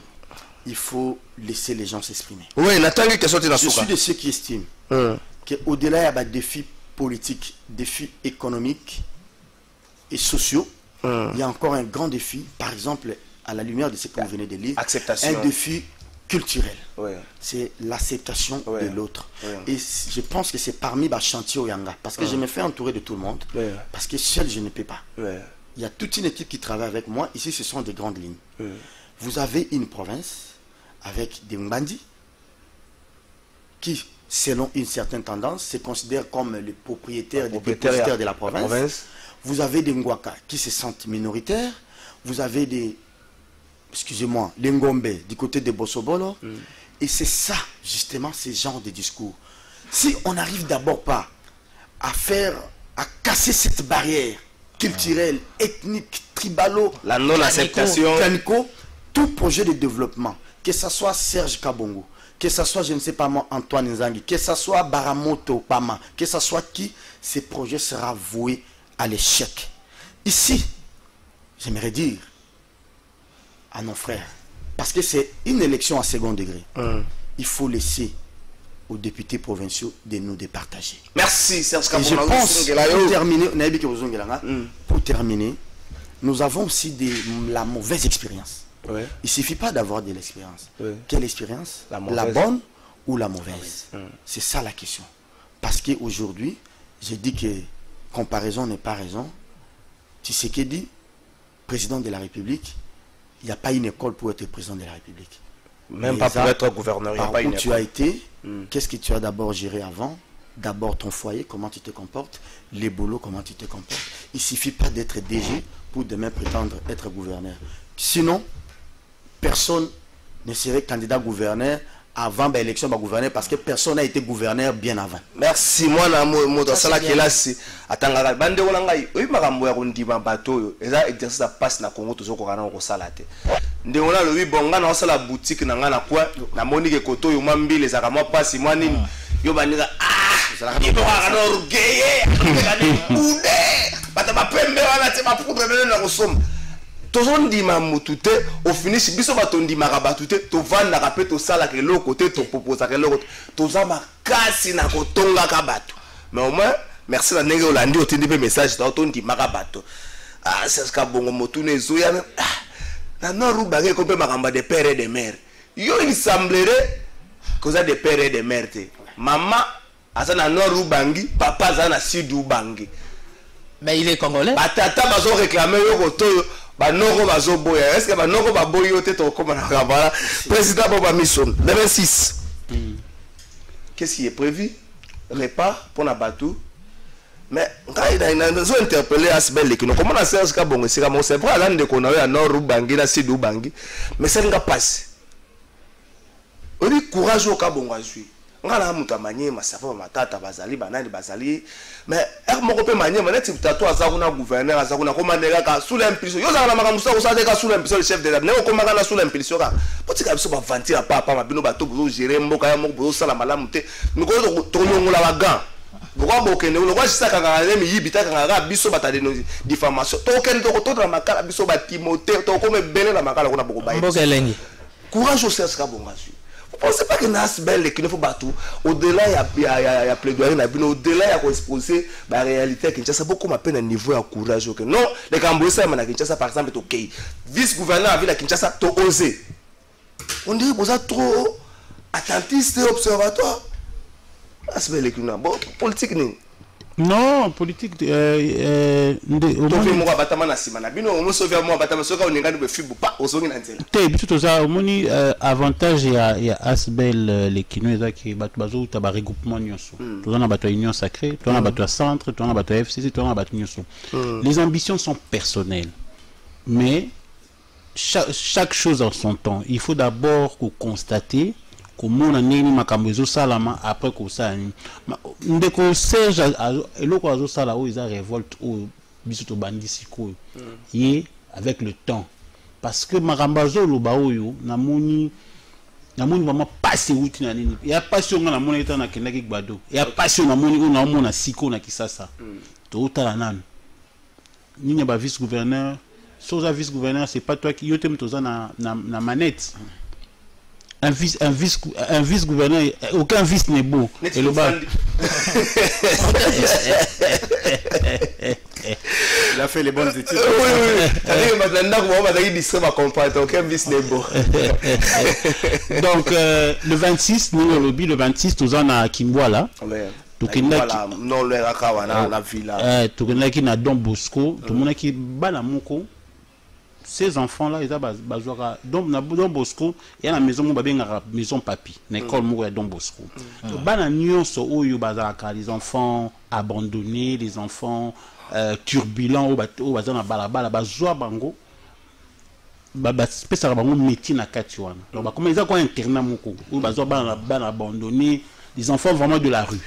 il faut laisser les gens s'exprimer. Oui, je suis de ceux qui estiment qu'au-delà, il y a des défis politiques, défis économiques et sociaux. Il y a encore un grand défi, par exemple, à la lumière de ce que vous venez de lire, un défi culturel. C'est l'acceptation de l'autre. Et je pense que c'est parmi les chantiers au Yanga. Parce que je me fais entourer de tout le monde. Parce que seul, je ne peux pas. il y a toute une équipe qui travaille avec moi. Ici, ce sont des grandes lignes. Vous avez une province avec des Mbandi qui, selon une certaine tendance, se considèrent comme les propriétaires, des dépositaires de la province. Vous avez des Ngwaka qui se sentent minoritaires. Vous avez des, excusez-moi, les Ngombe du côté de Bossobolo. Et c'est ça, justement, ce genre de discours. Si on n'arrive d'abord pas à casser cette barrière culturelle, ethnique, tribalo, la non-acceptation, tout projet de développement, que ce soit Serge Kabongo, que ce soit, je ne sais pas moi, Antoine Nzangi, que ce soit Baramoto Pama, que ce soit qui, ce projet sera voué à l'échec. Ici, j'aimerais dire à nos frères, parce que c'est une élection à second degré, il faut laisser aux députés provinciaux de nous départager. Merci Serge Kabongo. Je pense, pour terminer, nous avons aussi la mauvaise expérience. Il ne suffit pas d'avoir de l'expérience. Quelle expérience? La bonne ou la mauvaise? C'est ça la question. Parce qu'aujourd'hui, j'ai dit que comparaison n'est pas raison. Tshisekedi, président de la République, il n'y a pas une école pour être président de la République. Même pas pour être gouverneur, il n'y a pas une école. Tu as été, qu'est-ce que tu as d'abord géré avant? D'abord ton foyer, comment tu te comportes, les boulots, comment tu te comportes. Il ne suffit pas d'être DG pour demain prétendre être gouverneur. Sinon, personne ne serait candidat gouverneur avant l'élection de gouverneur parce que personne n'a été gouverneur bien avant. Merci. Moi, je suis là. Attends, bande olangai. Oui, makambo ya kundima bato. Eza exercice à passe na Congo toujours qu'on a salate. Ndengona le oui bonga na osala boutique na ngana kwa na monique koto yo mambile za kama passe moi nini. Yo bandika ni to kana orgueil. Ude. Bata bapembe wana te bapudre na kosoma. Tozondima mutute au finish biso batondima kabatute to vanda ka pe to sala ke lo côté to proposa ke lo côté to zama kasi na kotonga ka bato mais au moins merci na ndenge olandi otindi pe message to tondima ka bato c'est ka bongo motune ezoya na noru bange ko pe makamba de père et de mère yo il semblerait que ça de père et de mère te maman asa na noru bangi papa za na sidu bangi mais il est congolais batata bazo réclamer yo koto Banoko bazoboya. Est-ce que banoko baboyo te to comme na kabala président Boba Mission le 26. Qu'est-ce qui est prévu? Repas pour na bateau. Mais quand il a interpellé Asbel Lekino comment na Serge Kabongo c'est comme c'est vrai là ndeko na ya Nord Bangi na Sud Bangi mais ça nga passe. On dit courage au Kabongo azui. Ngala muta manyema safa matata bazali banani bazali mais moko pe manyema neti tato azakuna gouverneur azakuna komandela ka sous l'impulsion yo za na makamusa ko sa ka sous l'impulsion le chef de l'État ne ko makana sous l'impulsion ka potika biso ba vantir papa mabino bato bozo gérer mboka ya moko bozo sala malamu te niko to nyongola bagan boko bokene lo kwa sisa kanga nemi yibita kanga biso bata de diffamation to ken to to na makala biso ba Timothée to ko me bele la makala kuna boko baye mbokelengi courage au Serge Kabongo. Vous ne pensez pas que Nasbel qu'il ne faut pas tout au-delà il y a plaidoyer au-delà il y a exposer la réalité Kinshasa beaucoup m'appelle un niveau à courage que non les Cambodgiens ça Kinshasa par exemple OK vice-gouverneur à ville à Kinshasa to osé on dit vous êtes trop attentiste et observatoire Nasbel qu'il n'a bon politique ni non politique avantage ya Asbel Lekino eza ki bato bazo ta ba regroupement nyonso to na bato union sacrée to na bato centre to na bato FCC to na bato nyonso les ambitions sont personnelles mais chaque chose en son temps il faut d'abord constater comment on a nini makambo ezo salama après ko ça ndeko Serge eloko azo sala o isa révolte o biso to bandi siko yé avec le temps parce que makambo zo lo ba oyo namoni vraiment passer outi na nini ya passion na mona eta na kendaki gbado ya passion namoni o na mona siko na kisasa to utala nani nini ba vice gouverneur soza vice gouverneur c'est pas toi qui yote mtoza na manette. Un vice-gouverneur, aucun vice n'est beau. Et le bas. Il a fait les bonnes études. Aucun vice n'est beau. Donc, le 26, nous, le 26, nous en à Kimboala. non le rakawana na villa tokendaki na Don Bosco tomonaki bana moko ces enfants là ils a bazwaka donc na Don Bosco il y a la maison babengaka maison papi na école moko ya Don Bosco bana nyonso oyo bazaka les enfants abandonnés les enfants turbulents au bazana balabala bazwa bango pesa bango métier na kati wana donc ba comment ils a quoi internat moko ou bazwa bana abandonnés des enfants vraiment de la rue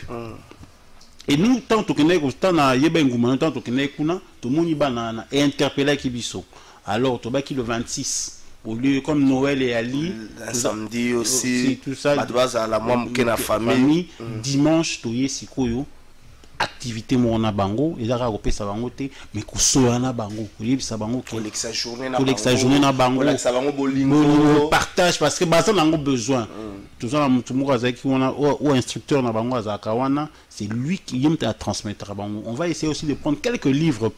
et nous tant que nous na yebenguma tant que nous kuna to moni banana et interpeller kibiso alors to baki le 26 au lieu comme Noël et Ali samedi aussi tout ça à la la famille dimanche to yesikoyo activité mona bango ezaka kopesa bango te mais kosola na bango koyebisa bango kolekisa journée na bango kolekisa bango bolingo partage parce que baza nango besoin tout ça mutu moko azaki wana ou instructeur na bango azaka wana c'est lui qui yemte à transmettre bango on va essayer aussi de prendre quelques livres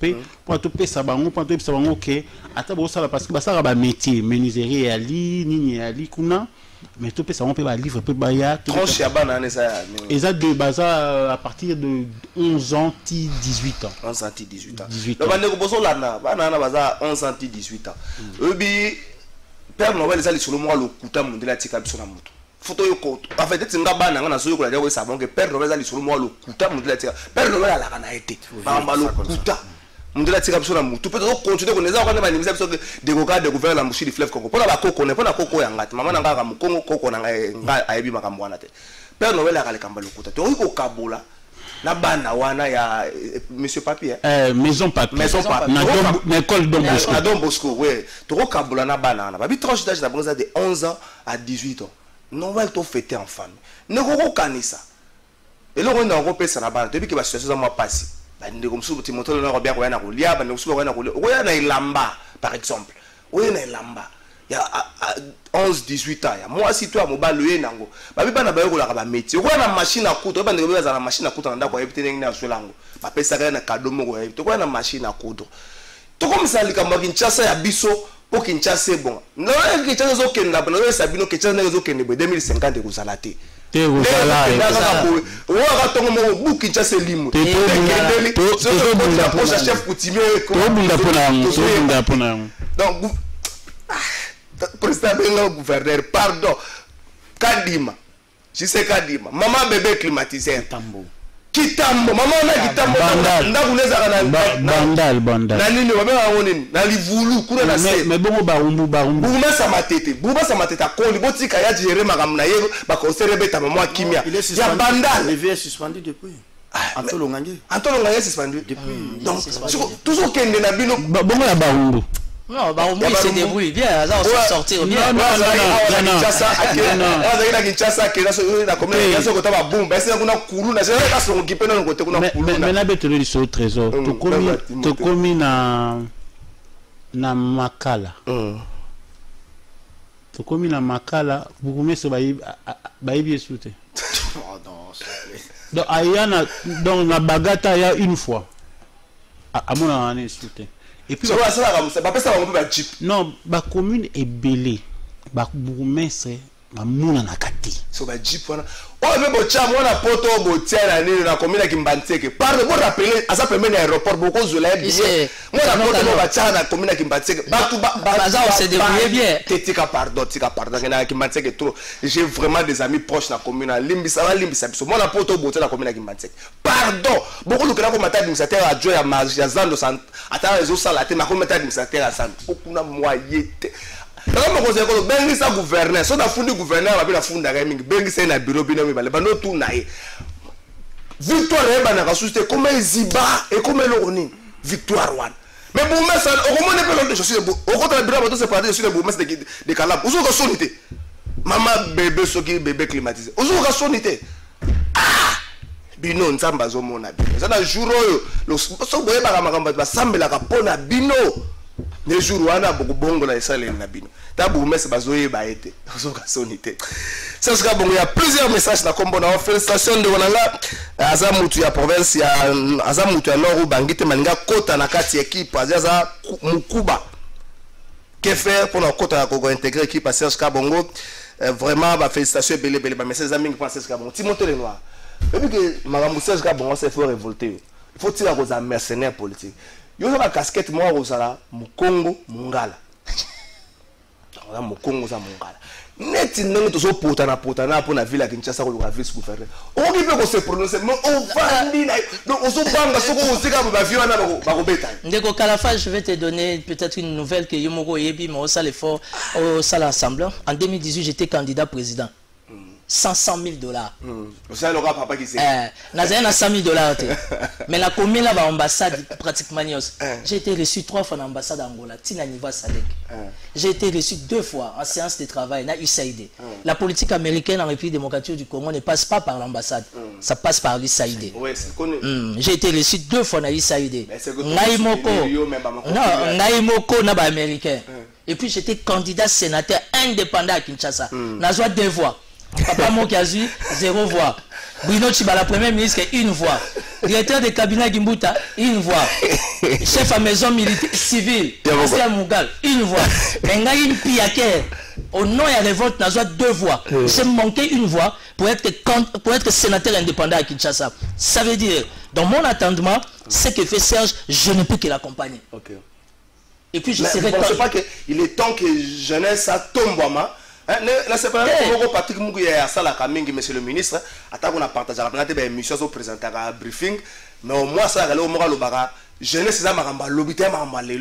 pour to pesa bango pour to pesa bango que ata bo sala parce que basaka ba métier menuiserie ali nini ali kuna mais tout peut ça on peut ba livre peut ba ya tranche ya bana nesa eza de baza à partir de 11 ans 18 ans 11 ans 18 ans donc bande ko boso lana bana na baza 11 ans 18 ans ebi père Noël eza lisolo mo lo kuta mondela tika biso na moto photo yo ko en fait tinga bana nga na so yo ko la dia ko sa bonke père Noël eza lisolo mo lo kuta mondela tika père Noël ala kana été ba lo kuta mondela tika biso na moto peut continuer ko neza ko na banimisa biso de ko ka découvrir la mouchi du fleuve Congo pona ba koko ne pona koko ya ngati mama na nga mu Congo koko na nga ayebi makambo wana te père Noël akale kamba lokuta to ko kabola na bana wana ya monsieur papier maison papier na école Don Bosco na Don Bosco ouais to ko kabola na bana na ba bi tranche d'âge na bonza de 11 ans à 18 ans Noël to fêter en famille ne ko kanisa et là on a repéré na bana depuis que ba situation za moi passé bande comme ça petit moto na robia ko yana ko lia bande ko ko yana ko yana ilamba par exemple yana ilamba ya 11 18 ans ya moi si toi mobalo ye nango babi bana bayo ko la ba métier ko na machine à coudre bande ko za na machine à coudre ndako yebite ngi na solango ba pesa ka na cadeau moko yebite ko na machine à coudre to comme ça likamba Kinshasa ya biso po Kinshasa bon no Kinshasa zo kenda bana yo sabino Kinshasa zo kende 2050 ko salate te ko sala o wa tongo mo buki Kinshasa limo to chef coutumier ko bunda pona donc président benga gouverneur pardon Kadima je sais Kadima maman bébé climatiseur kitambo maman na kitambo ndaku neza kana bandal na nini wabeba wonini na livulu kuna na se mais bongo barumbu buma sa matete akoli botika ya gérer makamna yego ba conseiller beta maman kimia ya bandal le vieux suspendu depuis Antolo Nganye suspendu depuis donc toujours kende na bino bongo ya barumbu non, bah on se débrouille bien, ça on se sortir bien. Non, Kinshasa ke na so na komela ya so ko taba boom, ba se kuna kuru na se ka so ngipe na ngote kuna kuru na. Mais na beto le so trésor, to komi na Makala. To komi na Makala, bukume so bayibi esute. Oh non, donc ayana donc na Bagata ya une fois. À mon année esute. Et puis non, la commune est belée. La bourgmestre a mouna na kati. So ba jeep wana. Oh mais bo cha mona poto bo tia na ni na commune ki Mbanteke. Pardon, bo rappeler à ça premier aéroport beaucoup zola bien. Moi la poto bo ba cha na commune ki Mbanteke. Batu baza on se débrouille bien. Tika pardon na ki Mbanteke trop. J'ai vraiment des amis proches na commune Limbisa biso. Moi la poto bo tia na commune ki Mbanteke. Pardon, beaucoup le kana ko mata administrateur a joie ya Zando sant. Ata réseau sala te na ko mata administrateur a Zando. Okuna moyete. Dans conseil ko bengi sa gouverneur so na fundi gouverneur ba bila funda ga mingi bengi sa na bureau bino mi bale bano tu na ye victoire eba na kasuste comme ziba et comme loroni victoire one mais pour moi ça au moins ne peut le choses au contre le bureau ba to se parler sur le bourgmestre de Kalam ozo ko sonité maman bébé soki bébé climatisé ozo ko sonité ah bino nzamba zo mona bino ça na jour le so boye ba makamba ba sambela ka pona bino les jours wana beaucoup bongo na esale na bino tabu messe bazoye ba été ozoka sonité c'est ce que bon il y a plusieurs messages na kombo na félicitations de wananga azamutu ya province ya azamutu ya Nord Bangite maninga kota na kati équipe azaza mukuba que faire pour na kota ya ko intégrer équipe à Serge Kabongo vraiment félicitations belé belé mais ces amis qui pensent que bon Timothée Lenoir et puis que madame Serge Kabongo s'est fait révolter il faut tirer aux mercenaires politiques yo ça casquette moi au sala mu Congo mungala on mu Congo ça mungala net ndenge to potana pour la ville à Kinshasa ko la vice gouverneur on qui peut se prononcer mais on va dire donc on se banga soko osika ba vieux na ba ko beta Ndeko Kalafa, je vais te donner peut-être une nouvelle que Yomoko Yebi mais au salle effort au salle ensemble en 2018 j'étais candidat président 500 000 dollars. C'est le gars papa qui sait. Nazaya na 100 000 dollars. Mais la commune là, l'ambassade pratiquement j'ai été reçu 3 fois dans l'ambassade d'Angola. Tina Niva Sadek. J'ai été reçu 2 fois en séance de travail. Na USAID. La politique américaine en République démocratique du Congo ne passe pas par l'ambassade. Ça passe par l'USAID. J'ai été reçu 2 fois dans l'USAID. Naimoko. Non, Naimoko n'a pas américain. Et puis j'étais candidat sénateur indépendant à Kinshasa. Nazwa 2 voix. Papa Mokazu, 0 voix. Bruno Chibala, premier ministre, 1 voix. Directeur de cabinet Gimbuta, 1 voix. Chef à maison militaire civile, Asia Mougal, 1 voix. Mengaïm Piaker, au nom et à révolte, n'a pas 2 voix. J'ai manqué 1 voix pour être sénateur indépendant à Kinshasa. Ça veut dire, dans mon attendement, ce que fait Serge, je ne peux que l'accompagner. Et puis je serai. Je ne pense pas qu'il est temps que jeunesse ça tombe à main. Là, c'est pas Patrick Mougouya, ça la Kamingi, monsieur le ministre. Attends, on a partagé la émission, on présente un briefing. Mais au moins, ça, au moins, le bara, jeunesse, ça m'a remballé, l'obité m'a remballé.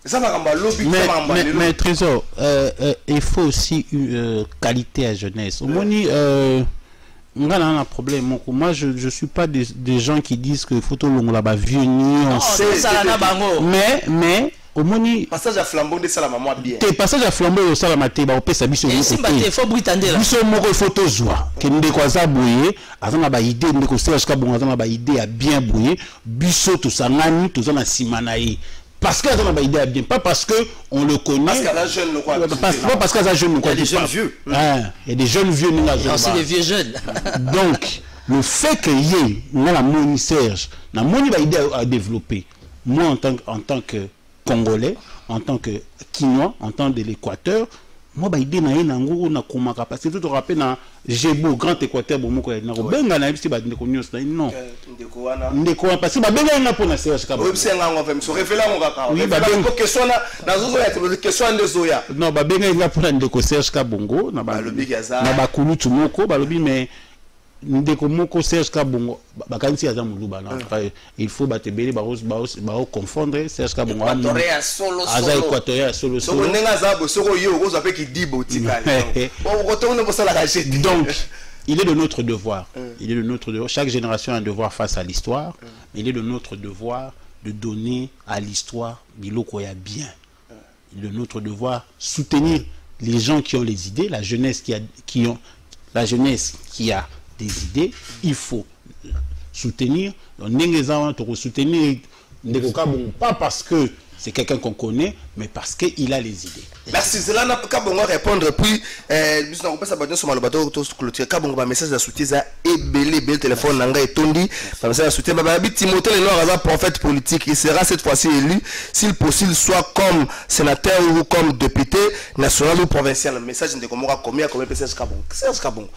Ça m'a remballé, l'obité m'a remballé. Mais Trésor, il faut aussi une qualité à jeunesse. Au moins, on a un problème. Moi, je ne suis pas des gens qui disent que photo long là-bas, vieux ni on sait. Mais au moins passage à flambeau de ça la maman bien passage à flambeau de ça la maté ba opesa biso il faut britander là biso moko photo joie que ndeko za bouyer azana ba idée ndeko Serge Kabongo azana ba idée à bien bouyer biso to sangani to zana simanaye parce que azana ba idée à bien pas parce que on le connaît parce qu'à la jeune le quoi pas parce qu'à la jeune le quoi des jeunes vieux il y a des jeunes vieux ni il y a aussi des vieux jeunes donc le fait que yé na la moni Serge na moni ba idée à développer moi en tant que Congolais, en tant que Quinois, en tant que l'Équateur, moi, j'ai idée na ngou na komaka parce que tu te rappelles na Jebo Grand Équateur bomoko na benga na bisi ba ndeko nyos na non ndeko parce que ba benga na pona Serge Kabongo oui c'est nganga fait me révéler mon kaka oui ba benga question na zozo ya question de zoya non ba benga na pona ndeko Serge Kabongo na ba kulu tumoko ba lobi mais ndeko moko Serge Kabongo bakanisi aza muluba na il faut batebeli ba confondre Serge Kabongo aza équatorien solo solo nenga za bo soko yo ko zape ki dibo tikali on retourne pour ça la rachete donc il est de notre devoir il est de notre devoir chaque génération a un devoir face à l'histoire mais il est de notre devoir de donner à l'histoire biloko ya bien il est de notre devoir soutenir les gens qui ont les idées la jeunesse qui a des idées, il faut soutenir. Donc, soutenir pas parce que c'est quelqu'un qu'on connaît, mais parce qu'il a les idées. Merci. Cela n'a pas répondre. Puis, nous avons pas besoin sur le bateau clôture. Kabongo ba message de soutien et belé téléphone nanga et tondi. Message de soutien. Babi Timothée Lenoir, prophète politique, il sera cette fois-ci élu, s'il possible, soit comme sénateur ou comme député national ou provincial. Message de comment combien message Kabongo. C'est Kabongo.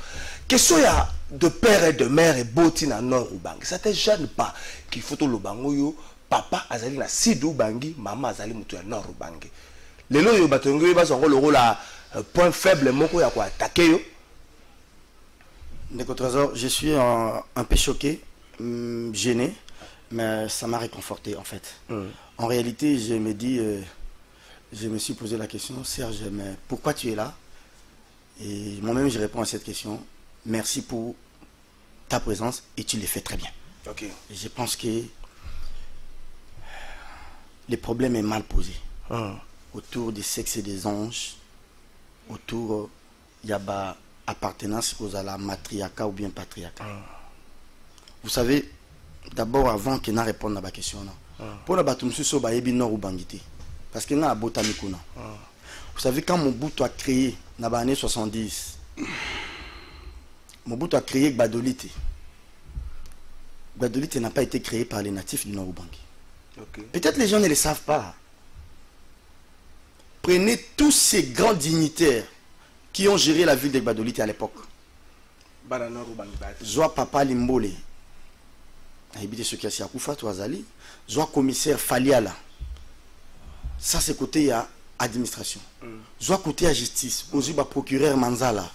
Question ya de père et de mère et botina nord ubangi. Ça te gêne pas qu'il faut tout le bango yo. Papa azali na Sidou Bangi, maman azali mutu ya nord Bangi. Lelo yo batongo yo bazongo le rôle à point faible moko ya quoi attaquer yo. Ndeko Trésor, je suis un peu choqué, gêné, mais ça m'a réconforté en fait. En réalité, je me dis, je me suis posé la question, Serge, mais pourquoi tu es là? Et moi-même, je réponds à cette question. Merci pour ta présence et tu le fais très bien. Ok. Et je pense que le problème est mal posé. Autour des sexes et des anges, autour il y a appartenance aux à la matriarcat ou bien patriarcat. Vous savez, d'abord avant qu'il n'a répondu à la question, pour la bataille, monsieur Soba Ebi Nord ou Bangité, parce qu'il n'a pas botamikuna. Vous savez, quand Mobutu a créé dans les années 70, Mobutu a créé Gbadolite. Gbadolite n'a pas été créé par les natifs du Nord-Ubangi. Peut-être les gens ne le savent pas. Prenez tous ces grands dignitaires qui ont géré la ville de Gbadolite à l'époque. Zoa Papa Limbole, habité ce qui est à Koufa, Touazali, Zoa commissaire Faliala. Ça, c'est côté à administration. Zoa côté à justice, Ozuba procureur Manzala.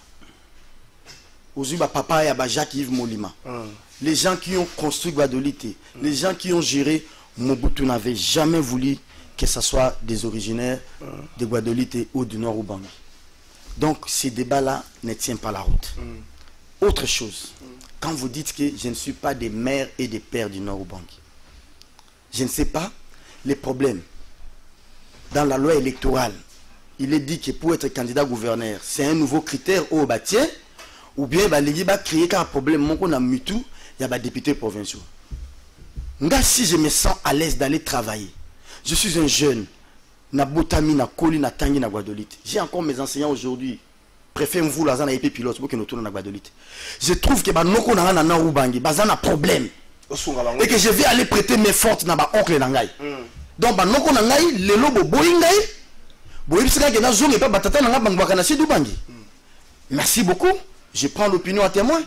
Ozuba Papa et Jacques-Yves Molima. Les gens qui ont construit Gbadolite, les gens qui ont géré Mobutu n'avaient jamais voulu que ce soit des originaires de Gbadolite ou du Nord Ubangi. Donc, ces débats-là ne tiennent pas la route. Autre chose, quand vous dites que je ne suis pas des mères et des pères du Nord Ubangi, je ne sais pas les problèmes. Dans la loi électorale, il est dit que pour être candidat gouverneur, c'est un nouveau critère au bâtiment, ou bien il va créer un problème. Mon qu'on a mutu, il y a des députés provinciaux. Si je me sens à l'aise d'aller travailler, je suis un jeune, na botami, na koli, na tangi, na Gbadolite. J'ai encore mes enseignants aujourd'hui. Préfère vous la zana épée pilote pour que nous tournons na Gbadolite. Je trouve que noko na na Ubangi, bazana problème. Et que je vais aller prêter mes fortes na ba oncle nangai. Donc noko nangai, le lobo boingai, boibsika que na zone pas batata na bangwaka na sidu bangi. Merci beaucoup. Je prends l'opinion à témoin.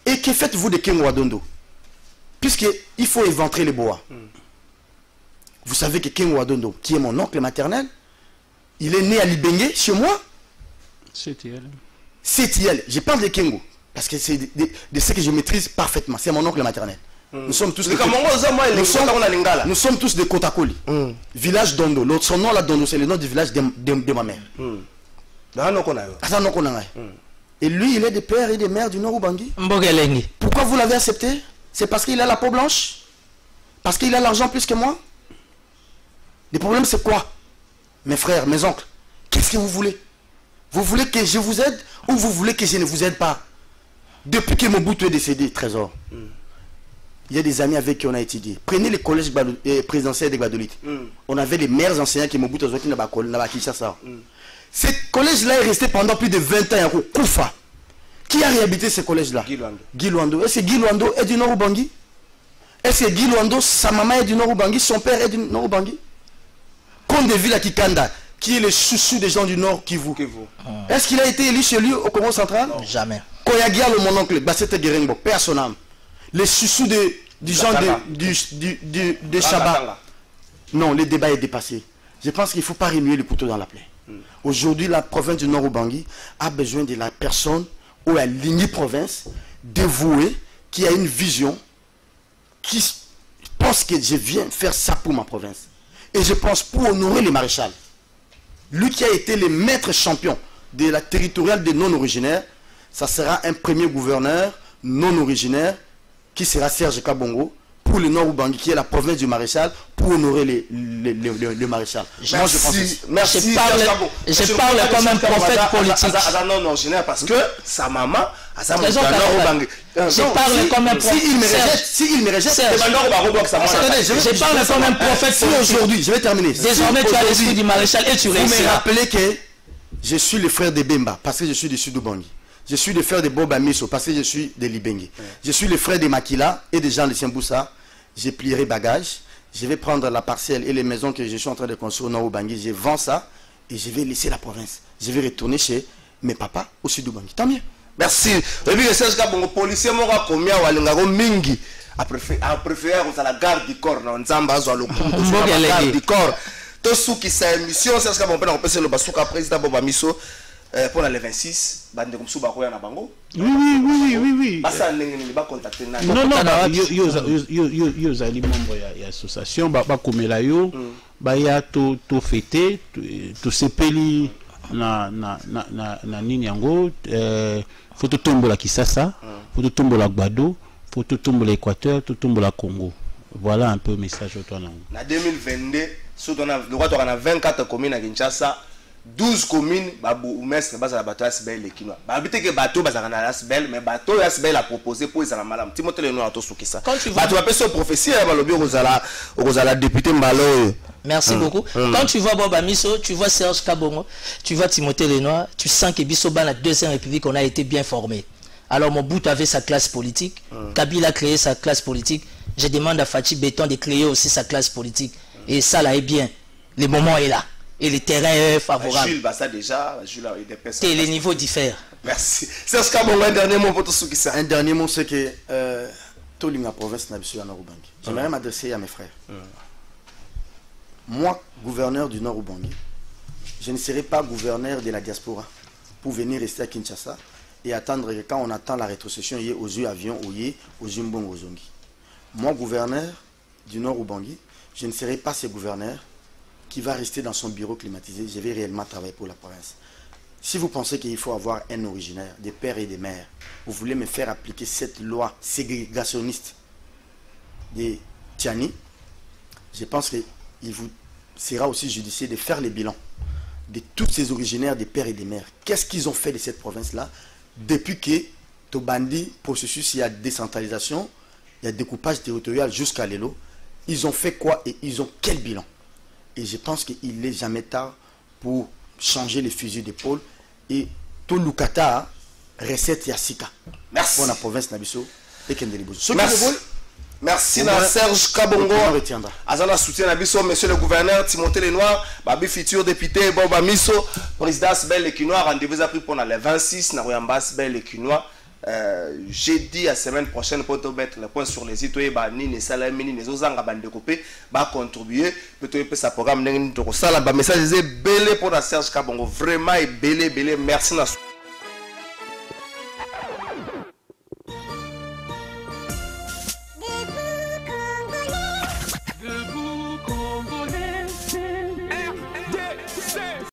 Et que faites-vous de Kengo Wadondo? Puisqu'il faut éventrer les bois. Vous savez que Kengo Wadondo, qui est mon oncle maternel, il est né à Libengé, chez moi. CTL. Je parle de Kengo, parce que c'est de ce que je maîtrise parfaitement. C'est mon oncle maternel. Nous sommes tous nous sommes tous de Kotakoli. Village Dondo. Son nom là, Dondo, c'est le nom du village de ma mère. Et lui, il est des pères et des mères du Nord Ubangi. Pourquoi vous l'avez accepté? C'est parce qu'il a la peau blanche? Parce qu'il a l'argent plus que moi? Le problème, c'est quoi? Mes frères, mes oncles, qu'est-ce que vous voulez? Vous voulez que je vous aide ou vous voulez que je ne vous aide pas? Depuis que Mobutu est décédé, Trésor, il y a des amis avec qui on a étudié. Prenez le collège présidentiel de Gbadolite. On avait les meilleurs enseignants qui Mobutu a Kinshasa. Ce collège-là est resté pendant plus de 20 ans à Koufa. Qui a réhabité ce collège-là? Guy Luando. Est-ce que Guy Luando est du Nord Ubangi? Est-ce que Guy Luando, sa maman est du Nord Ubangi, son père est du Nord Ubangi? Comme de Ville à Kikanda, qui est le chouchou des gens du Nord Kivu. Est-ce qu'il a été élu chez lui au Congo central? Non. Jamais. Koyagialo, mon oncle, Bassete Guérengo, père son âme. Les chouchous du genre de Chaba. Non, le débat est dépassé. Je pense qu'il ne faut pas remuer le couteau dans la plaie. Aujourd'hui, la province du Nord Ubangi a besoin de la personne ou la lignée province dévouée, qui a une vision, qui pense que je viens faire ça pour ma province. Et je pense pour honorer les maréchals. Lui qui a été le maître champion de la territoriale des non-originaires, ça sera un premier gouverneur non-originaire qui sera Serge Kabongo pour le Nord Ubangi, qui est la province du maréchal, pour honorer le maréchal. Moi, je pense merci. Je parle comme un prophète politique. Non originaire parce que sa maman a sa maman. Je parle comme un prophète. S'il me rejette, je parle comme un prophète aujourd'hui. Je vais terminer. Désormais, tu as l'esprit du maréchal et tu réussis. Vous me rappelez que je suis le frère de Bemba parce que je suis du Sud Ubangi. Je suis le frère de Boba Miso parce que je suis de Libengé. Je suis le frère de Makila et des gens de Siamboussa. J'ai plié bagage. Je vais prendre la parcelle et les maisons que je suis en train de construire au Nord Ubangi. Je vends ça et je vais laisser la province. Je vais retourner chez mes papas au Sud Ubangi. Tant mieux. Merci. Et puis, c'est ce que policier m'a combien ou mingi a préféré la garde du corps. On s'en sur la garde du corps. Tout ce qui s'est émission, c'est ce qu'on peut appeler le Basuka président Boba Miso. Pour le 26, bande comme Souba Koya na bango. Oui. Basa ndenge ba contacter na. Non, yo zali membre ya association ba komela yo ba ya to fêter to sepeli na nini yango photo tombola Kisasa, photo tombola Gbado, photo tombola Équateur, photo tombola Congo. Voilà un peu le message autour de nous. En 2022, sur on a 24 communes à Kinshasa. 12 communes, Babou Mestre, Bazala Bato Asbel, les Kinois. Babité que Bato Bazarana Asbel, mais Bato Asbel a proposé pour les Malam. Timothée le Noir, tout ce qui ça. Bato appelle son professeur, Rosala député Malo. Merci beaucoup. Quand tu vois Boba Miso, tu vois Serge Kabongo, tu vois Timothée Lenoir, tu sens que Bissoba, la deuxième république, on a été bien formé. Alors Mobutu avait sa classe politique, Kabila a créé sa classe politique. Je demande à Fachi Béton de créer aussi sa classe politique. Et ça là est bien. Le moment est là. et le terrain est favorable. Jules, ça déjà, Jules a eu des personnes. Et les niveaux diffèrent. Merci. Serge Kabongo, un dernier mot pour tout ce qui ça. Un dernier mot, c'est que tout la province n'a pas Nord-Ubangi. J'aimerais m'adresser à mes frères. Moi, gouverneur du Nord-Ubangi, je ne serai pas gouverneur de la diaspora pour venir rester à Kinshasa et attendre que quand on attend la rétrocession, il y ait aux yeux avions, il y ait aux yeux mbongo aux zongi. Moi, gouverneur du Nord-Ubangi, je ne serai pas ce gouverneur qui va rester dans son bureau climatisé. Je vais réellement travailler pour la province. Si vous pensez qu'il faut avoir un originaire, des pères et des mères, vous voulez me faire appliquer cette loi ségrégationniste de Tiani, je pense qu'il vous sera aussi judicieux de faire les bilans de tous ces originaires des pères et des mères. Qu'est-ce qu'ils ont fait de cette province-là depuis que Tobandi, processus, il y a décentralisation, il y a découpage territorial jusqu'à l'Elo. Ils ont fait quoi et ils ont quel bilan? Et je pense qu'il n'est jamais tard pour changer les fusils d'épaule et tout Lukata recette Yassika. Merci. Pour la province Nabiso et Kendelibozo. Merci. Merci à Serge Kabongo. Azana soutien Nabiso, monsieur le gouverneur Timothée Lenoir, Babi futur député Boba Miso, président Bel Equinois, rendez-vous a pris pour le 26, Naroyambas Bel Equinois. Jeudi la semaine prochaine pour te mettre le point sur les sites web ni salami ni les ozanga bande coupé ba contribuer peut-être ça programme n'engin to sala ba message belé pour la Serge Kabongo vraiment belé merci na